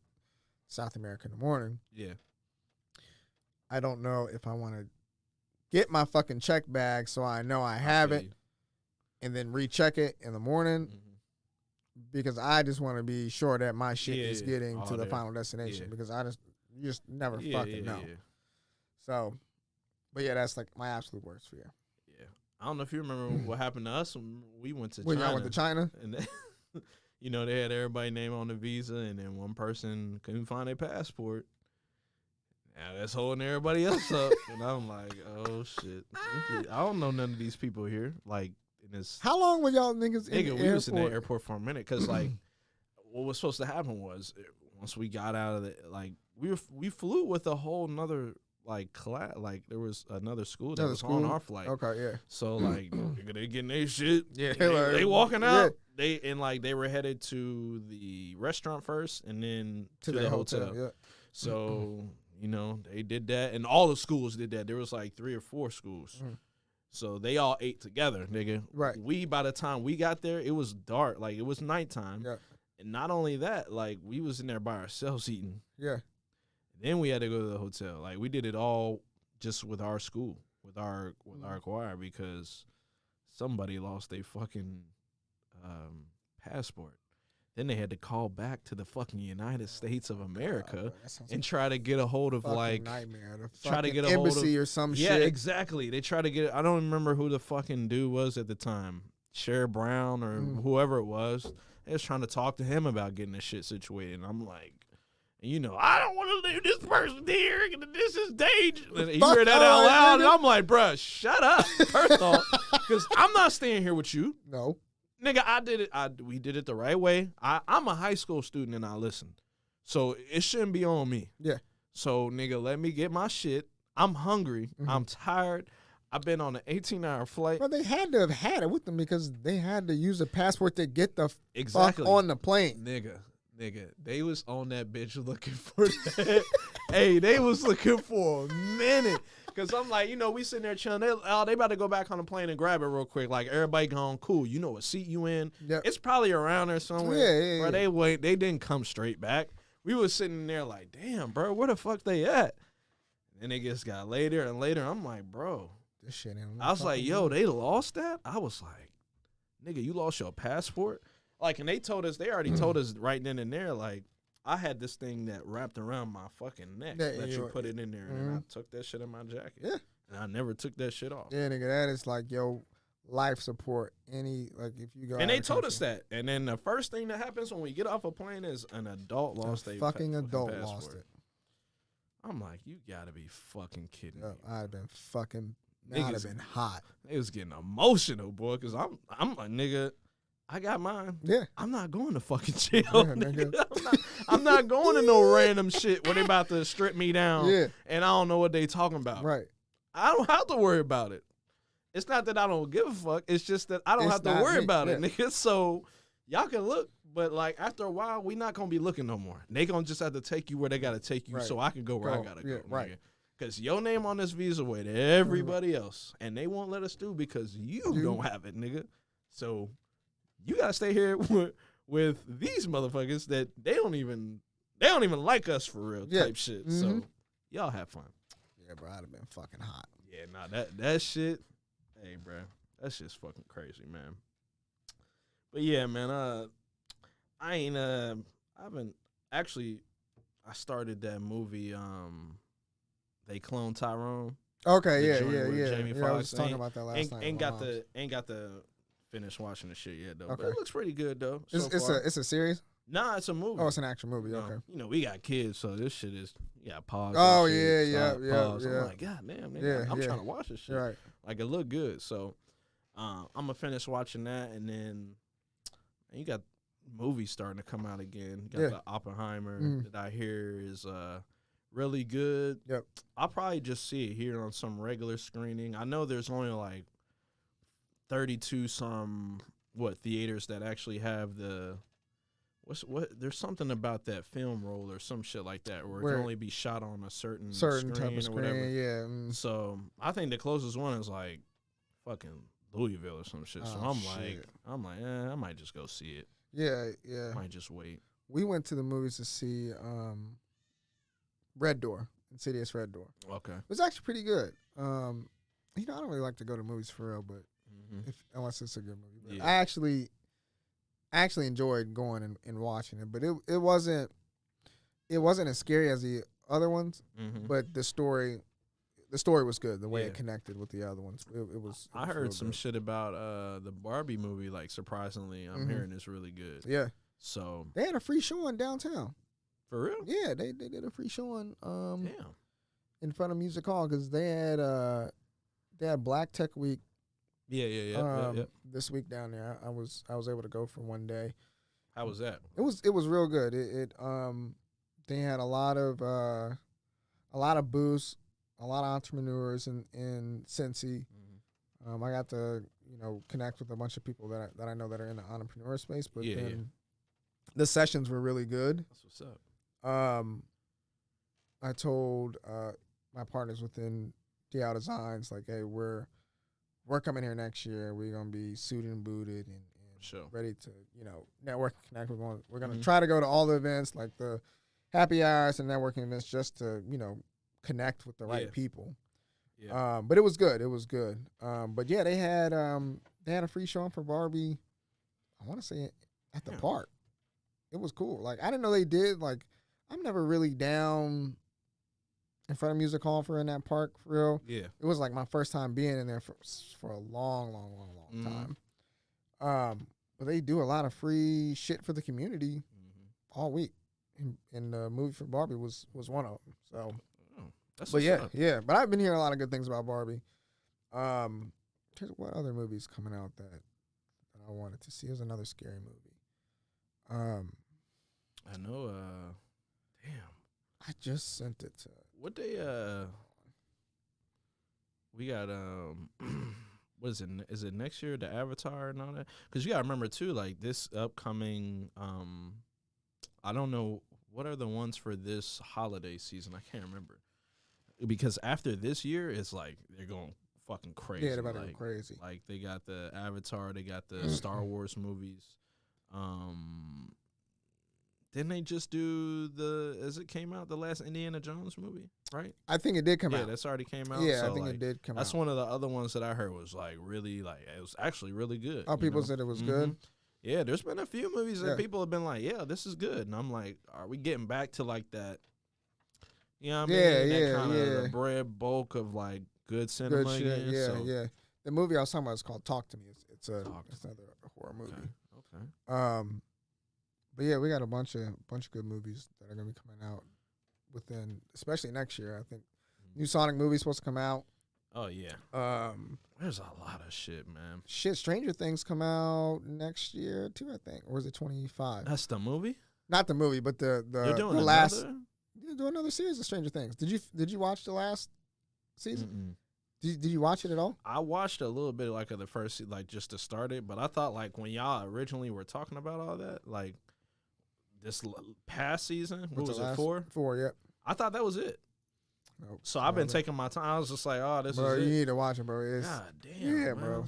South America in the morning. Yeah. I don't know if I want to get my fucking check bag so I know I have it and then recheck it in the morning because I just want to be sure that my shit is getting to the final destination because you just never fucking know. Yeah. So, but yeah, that's like my absolute worst fear. I don't know if you remember what happened to us when we went to China. When y'all went to China? And they, you know, they had everybody's name on the visa, and then one person couldn't find their passport. Now that's holding everybody else up. And I'm like, oh, shit. I don't know none of these people here. Like, in this. How long were y'all niggas in the airport? We was in the airport for a minute because, like, what was supposed to happen was once we got out of the, like, we flew with a whole nother, like, class, like, there was another school that was on our flight. Okay, yeah. So, like, they getting their shit. Yeah. They walking out. Yeah. They were headed to the restaurant first and then to the hotel. Yeah. So, you know, they did that. And all the schools did that. There was, like, 3 or 4 schools. So, they all ate together, nigga. Right. By the time we got there, it was dark. Like, it was nighttime. Yeah. And not only that, like, we was in there by ourselves eating. Yeah. Then we had to go to the hotel. Like, we did it all just with our school, with our choir, because somebody lost their fucking passport. Then they had to call back to the fucking United States of America and try to get a hold of, like, nightmare. Try to get a embassy hold of, or some shit. Yeah, exactly. They try to get. I don't remember who the fucking dude was at the time, Cher Brown or whoever it was. They was trying to talk to him about getting this shit situated. And I'm like, And you know, I don't want to leave this person here. This is dangerous. And you hear that out loud, and I'm like, bruh, shut up. First off, because I'm not staying here with you. No. Nigga, I did it. We did it the right way. I'm a high school student and I listen. So it shouldn't be on me. Yeah. So, nigga, let me get my shit. I'm hungry. Mm-hmm. I'm tired. I've been on an 18-hour flight. Well, they had to have had it with them because they had to use a passport to get the exactly fuck on the plane. Nigga, they was on that bitch looking for that. Hey, they was looking for a minute. Because I'm like, you know, we sitting there chilling. They about to go back on the plane and grab it real quick. Like, everybody gone, cool. You know what seat you in. Yep. It's probably around there somewhere. Yeah. Bro, they didn't come straight back. We was sitting there like, damn, bro, where the fuck they at? And it just got later and later. I'm like, bro. This shit ain't I was like, yo, they lost that? I was like, nigga, you lost your passport? Like, and they already told us right then and there, like, I had this thing that wrapped around my fucking neck that you put it in there. And I took that shit in my jacket. Yeah. And I never took that shit off. Yeah, nigga, that is like, yo, life support. Like, if you go and they told us that. And then the first thing that happens when we get off a plane is an adult lost their fucking adult passport. lost it. I'm like, you gotta be fucking kidding me. I'd have been fucking, I'd have been hot. It was getting emotional, boy, because I'm like, nigga, I got mine. Yeah. I'm not going to fucking jail. Yeah, nigga. I'm not going to no random shit where they about to strip me down. Yeah. And I don't know what they talking about. Right. I don't have to worry about it. It's not that I don't give a fuck. It's just that I don't have to worry about it, nigga. So y'all can look, but like after a while, we not gonna be looking no more. They gonna just have to take you where they gotta take you, so I can go where I gotta go. Right. Nigga. Because your name on this visa way to everybody else, and they won't let us do because you don't have it, nigga. So you gotta stay here with these motherfuckers that they don't even like us for real type shit. Mm-hmm. So y'all have fun. Yeah, bro, I'd have been fucking hot. Yeah, nah, that shit. Hey, bro, that's just fucking crazy, man. But yeah, man, I started that movie. They cloned Tyrone. Okay, yeah. Jamie Foxx. I was talking about that last night. Ain't got to finish watching the shit yet though. Okay. But it looks pretty good though. It's a series. Nah, it's a movie. Oh, it's an action movie. Okay. You know, we got kids, so this shit is pause. Oh yeah. I'm like, God damn, nigga, I'm trying to watch this shit. Right. Like it looked good, so I'm gonna finish watching that, and then you got movies starting to come out again. You got the Oppenheimer that I hear is really good. Yep. I'll probably just see it here on some regular screening. I know there's only like 32 theaters that actually have the there's something about that film roll or some shit like that where it can only be shot on a certain screen type of screen, or whatever. Yeah. So I think the closest one is like fucking Louisville or some shit. So I'm like, I might just go see it. Yeah. I might just wait. We went to the movies to see Red Door, Insidious Red Door. Okay. It was actually pretty good. I don't really like to go to movies for real, but unless it's a good movie. But I actually enjoyed going and watching it, but it wasn't as scary as the other ones. But the story was good. The way it connected with the other ones, it was. I heard some shit about the Barbie movie. Like surprisingly, I'm hearing it's really good. Yeah. So they had a free showing downtown. For real? Yeah, they did a free showing. Damn. In front of Music Hall because they had Black Tech Week. Yeah. This week down there, I was able to go for one day. How was that? It was real good. They had a lot of booths, a lot of entrepreneurs in Cincy. I got to connect with a bunch of people that I know that are in the entrepreneur space. But the sessions were really good. That's what's up. I told my partners within DL Designs like, hey, we're coming here next year. We're gonna be suited and booted and ready to network and connect. We're gonna try to go to all the events like the happy hours and networking events just to connect with the right people. Yeah. But it was good. It was good. But yeah, they had a free showing for Barbie. I want to say at the park. It was cool. Like I didn't know they did. Like I'm never really down in front of Music Hall in that park for real. Yeah. It was like my first time being in there for a long time. But they do a lot of free shit for the community all week. in the movie for Barbie was one of them. So, but yeah. But I've been hearing a lot of good things about Barbie. What other movies coming out that I wanted to see? There's another scary movie. I know. Damn. I just sent it to. What they we got what is it? Is it next year? The Avatar and all that? Because you gotta remember too, like this upcoming. I don't know what are the ones for this holiday season. I can't remember. Because after this year, it's like they're going fucking crazy. Yeah, they're about to go crazy. Like they got the Avatar, they got the Star Wars movies. Didn't they just do as it came out, the last Indiana Jones movie, right? I think it did come out. Yeah, that's already came out. Yeah, so I think it did come out. That's one of the other ones that I heard was like really like it was actually really good. Oh, people said it was good. Yeah, there's been a few movies that people have been like, yeah, this is good. And I'm like, are we getting back to like that? You know what I mean? That kind of the bread bulk of like good cinema. Good shit. Again, yeah. The movie I was talking about is called Talk to Me. It's another horror movie. Okay. But yeah, we got a bunch of good movies that are gonna be coming out within, especially next year. I think new Sonic movie's supposed to come out. Oh yeah. There's a lot of shit, man. Stranger Things come out next year too, I think, or is it 25? That's the movie. Not the movie, but the last. They're doing another series of Stranger Things. Did you watch the last season? Did you watch it at all? I watched a little bit like of the first, like just to start it, but I thought like when y'all originally were talking about all that, like this past season, what was it, 4? 4, yep. I thought that was it. Nope. So I've been taking my time. I was just like, oh, this is it. You need to watch it, bro. God damn, yeah, man. Bro.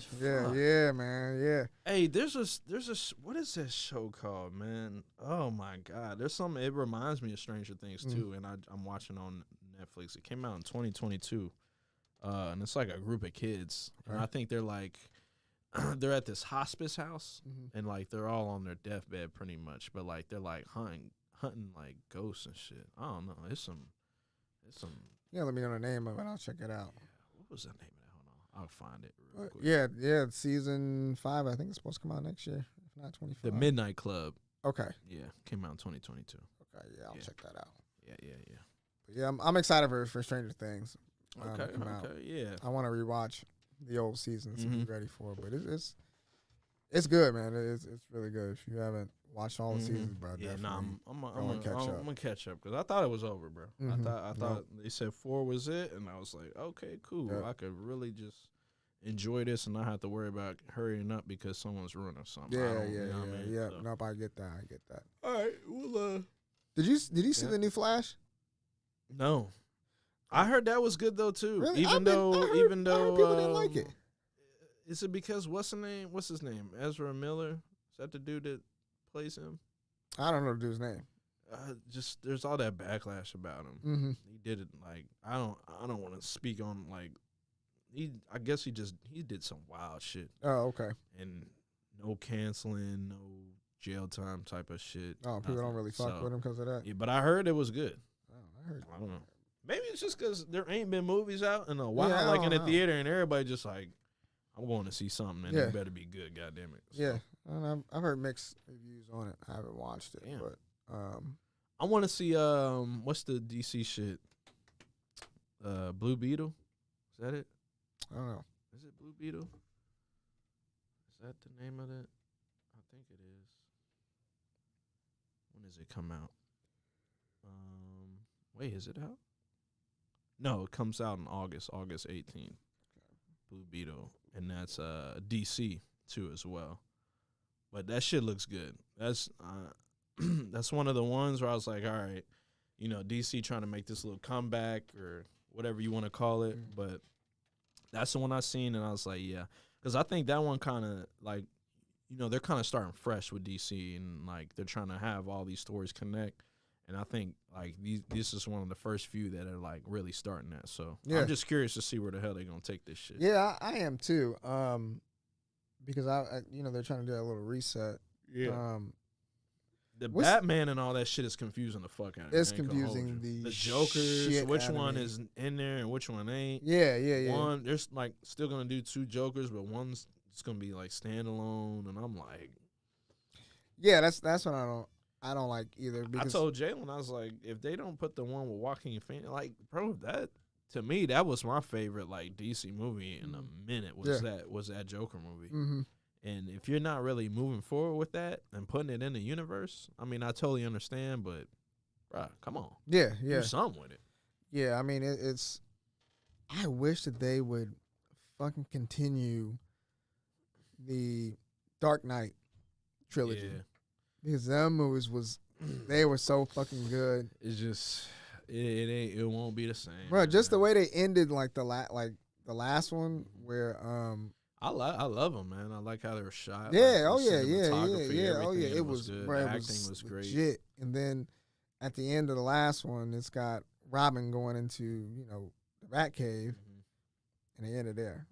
Yeah, man. Yeah. Hey, there's a what is this show called, man? Oh my God, there's something. It reminds me of Stranger Things too, and I'm watching on Netflix. It came out in 2022, and it's like a group of kids, and I think they're like. They're at this hospice house, and like they're all on their deathbed pretty much, but like they're like hunting like ghosts and shit. I don't know. It's some. Yeah, let me know the name of it. I'll check it out. Yeah. What was the name of that? Hold on, I'll find it real quick. Yeah. Season 5. I think it's supposed to come out next year, if not 25. The Midnight Club. Okay. Yeah, came out in 2022. Okay. Yeah, I'll check that out. Yeah. But yeah, I'm excited for Stranger Things. Okay. Yeah. I want to rewatch the old seasons to be ready for it, but it's good, man. It's really good. If you haven't watched all the seasons, bro, yeah, I'm gonna catch up because I thought it was over, bro. I thought they said 4 was it, and I was like, okay, cool. Yep. I could really just enjoy this and not have to worry about hurrying up because someone's ruining something. Yeah. Nope, I get that. All right, well, did you see the new Flash? No. I heard that was good though too. Really? Even though people didn't like it. Is it because what's his name? Ezra Miller? Is that the dude that plays him? I don't know the dude's name. Just there's all that backlash about him. He did it like I don't want to speak on like I guess he did some wild shit. Oh, okay. And no canceling, no jail time type of shit. Oh, people don't really fuck with him because of that. Yeah, but I heard it was good. Oh, I don't know. Maybe it's just because there ain't been movies out in a while, like in the theater, and everybody just like, I'm going to see something, and it better be good, goddamn it. So. Yeah, I've heard mixed reviews on it. I haven't watched it, but I want to see what's the DC shit? Blue Beetle, is that it? I don't know. Is it Blue Beetle? Is that the name of it? I think it is. When does it come out? Wait, is it out? No, it comes out in August 18th. Blue Beetle, and that's DC too as well. But that shit looks good. That's that's one of the ones where I was like, all right, you know, DC trying to make this little comeback or whatever you want to call it. But that's the one I seen, and I was like, yeah, because I think that one kind of like, you know, they're kind of starting fresh with DC, and like they're trying to have all these stories connect. And I think like this is one of the first few that are like really starting that. So I'm just curious to see where the hell they're gonna take this shit. Yeah, I am too. Because I you know, they're trying to do a little reset. Yeah. The Batman and all that shit is confusing the fuck out of me. It's confusing the Jokers. Which one is in there and which one ain't? Yeah. One, there's like still gonna do 2 Jokers, but one's just gonna be like standalone, and I'm like, yeah, that's what I don't. I don't like either. I told Jalen, I was like, if they don't put the one with Joaquin Phoenix, like, bro, that to me that was my favorite like DC movie in a minute. Was that Joker movie? Mm-hmm. And if you're not really moving forward with that and putting it in the universe, I mean, I totally understand, but, bro, come on, do something with it. Yeah, I mean, it's. I wish that they would fucking continue the Dark Knight trilogy. Yeah. Because them movies they were so fucking good. It's just it won't be the same, bro. Just the way they ended like the last one where I love them, man. I like how they were shot. Yeah, like, yeah. It was good. Bro, the it acting was great. Legit. And then at the end of the last one, it's got Robin going into the Rat Cave, and they ended there.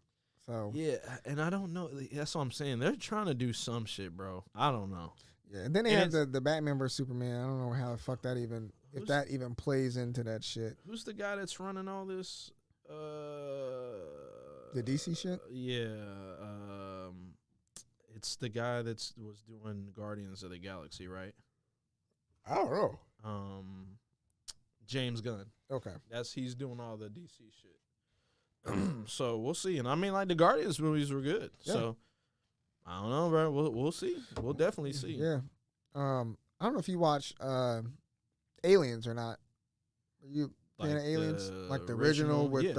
So yeah, and I don't know. That's what I'm saying. They're trying to do some shit, bro. I don't know. Yeah, and then they have the Batman vs Superman. I don't know how the fuck that even that even plays into that shit. Who's the guy that's running all this? The DC shit? Yeah. It's the guy was doing Guardians of the Galaxy, right? I don't know. James Gunn. Okay. He's doing all the DC shit. So we'll see. And I mean, like, the Guardians movies were good. Yeah. So I don't know, bro. We'll see. We'll definitely see. Yeah. I don't know if you watch Aliens or not. Are you fan of Aliens? Like the original with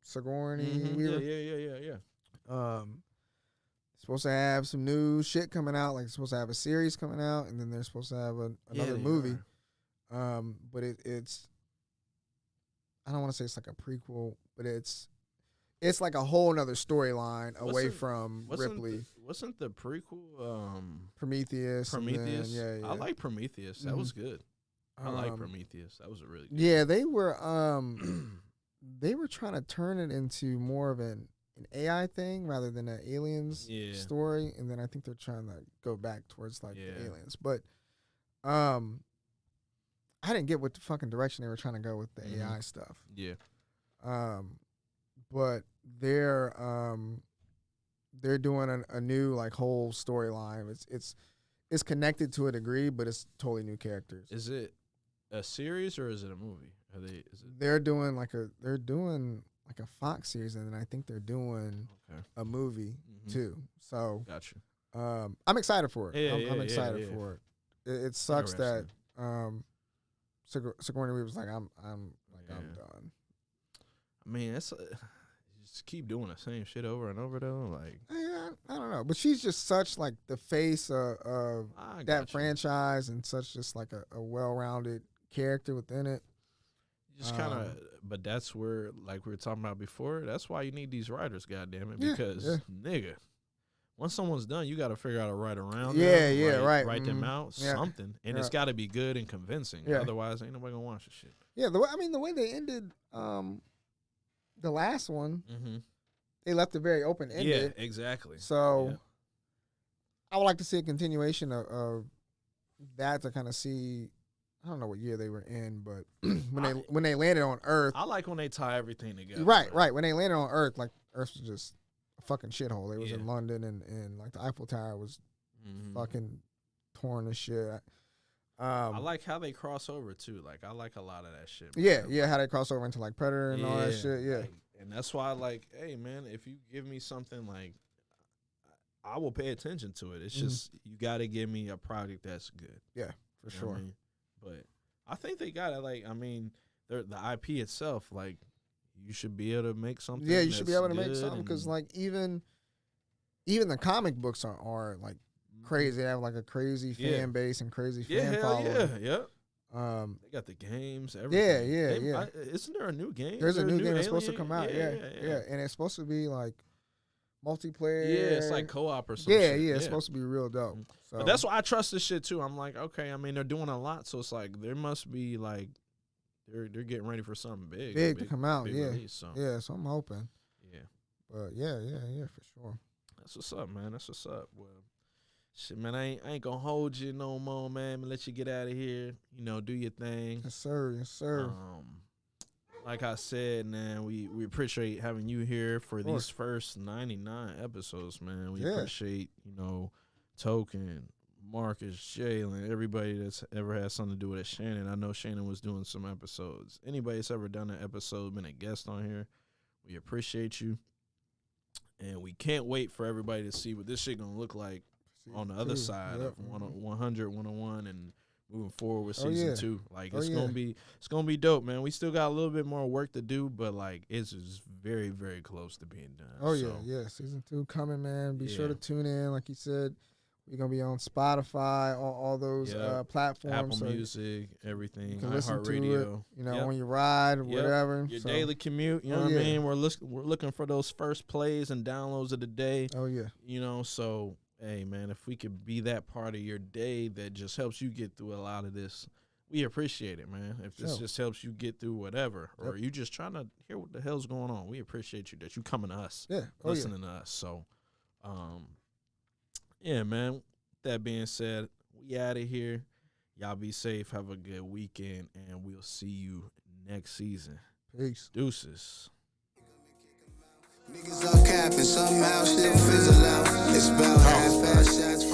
Sigourney Weaver? Yeah. Supposed to have some new shit coming out. Like, supposed to have a series coming out, and then they're supposed to have another movie. But it's I don't want to say it's like a prequel, but it's like a whole nother storyline away from Ripley. Wasn't the prequel Prometheus? Prometheus. Yeah. I like Prometheus. That was good. I like Prometheus. That was a really good. Yeah, they were trying to turn it into more of an AI thing rather than an aliens story, and then I think they're trying to go back towards like the aliens. But I didn't get what the fucking direction they were trying to go with the AI stuff. Yeah. But they're doing a new like whole storyline. It's connected to a degree, but it's totally new characters. Is it a series or is it a movie? They're doing like a Fox series, and then I think they're doing a movie too. So gotcha. I'm excited for it. I'm excited for it. It sucks that Sigourney Weaver was like, I'm done. I mean, you just keep doing the same shit over and over though. Like, I don't know, but she's just such like the face of that franchise, and such just like a well-rounded character within it. Just kind of, but that's where, like we were talking about before, that's why you need these writers, goddammit, because nigga, once someone's done, you got to figure out a write around. Write them out, something, and it's got to be good and convincing. Yeah. Otherwise, ain't nobody gonna watch this shit. Yeah, the way they ended the last one, they left it very open ended. Yeah, exactly. So I would like to see a continuation of that, to kind of see. I don't know what year they were in, but when they landed on Earth, I like when they tie everything together. Right. When they landed on Earth, like Earth was just a fucking shithole. They was in London, and like the Eiffel Tower was fucking torn to shit. I like how they cross over too. Like, I like a lot of that shit. Yeah, how they cross over into like Predator and all that shit. Yeah, like, and that's why, like, hey man, if you give me something, like, I will pay attention to it. It's just you got to give me a product that's good. Yeah, for sure. I mean? But I think they got it. Like, I mean, the IP itself, like, you should be able to make something. Yeah, you should be able to make something, because like even the comic books are like crazy. They have like a crazy fan base and crazy fan following. Yeah. They got the games, everything. Yeah. Isn't there a new game? There's a new game that's supposed to come out. Yeah. And it's supposed to be like multiplayer. Yeah, it's like co-op or something. Yeah, it's supposed to be real dope. So. But that's why I trust this shit too. I'm like, okay, I mean, they're doing a lot, so it's like there must be like they're getting ready for something big to come out. Release, so. Yeah, so I'm hoping. Yeah. But yeah, for sure. That's what's up, man. That's what's up. Well, shit, man, I ain't gonna hold you no more, man. I'm gonna let you get out of here. You know, do your thing. Yes, sir. Like I said, man, we appreciate having you here for these first 99 episodes, man. We appreciate, Token, Marcus, Jalen, everybody that's ever had something to do with it. Shannon, I know Shannon was doing some episodes. Anybody that's ever done an episode, been a guest on here, we appreciate you. And we can't wait for everybody to see what this shit gonna look like on the other side of 100, 101, and moving forward with season 2. Like, it's gonna be dope, man. We still got a little bit more work to do, but like, it's just very, very close to being done. Season 2 coming, man. Be sure to tune in. Like you said, we're gonna be on Spotify, all those platforms. Apple Music, everything. You can listen to it, on your ride or Your daily commute. You know what I mean? We're looking for those first plays and downloads of the day. Oh yeah. So hey man, if we could be that part of your day that just helps you get through a lot of this, we appreciate it, man. If this just helps you get through whatever, or you just trying to hear what the hell's going on, we appreciate you that you coming to us, listening to us. So, yeah, man. With that being said, we out of here. Y'all be safe. Have a good weekend, and we'll see you next season. Peace. Deuces. Niggas all capping, somehow still fizzle out. It's about half-ass shots.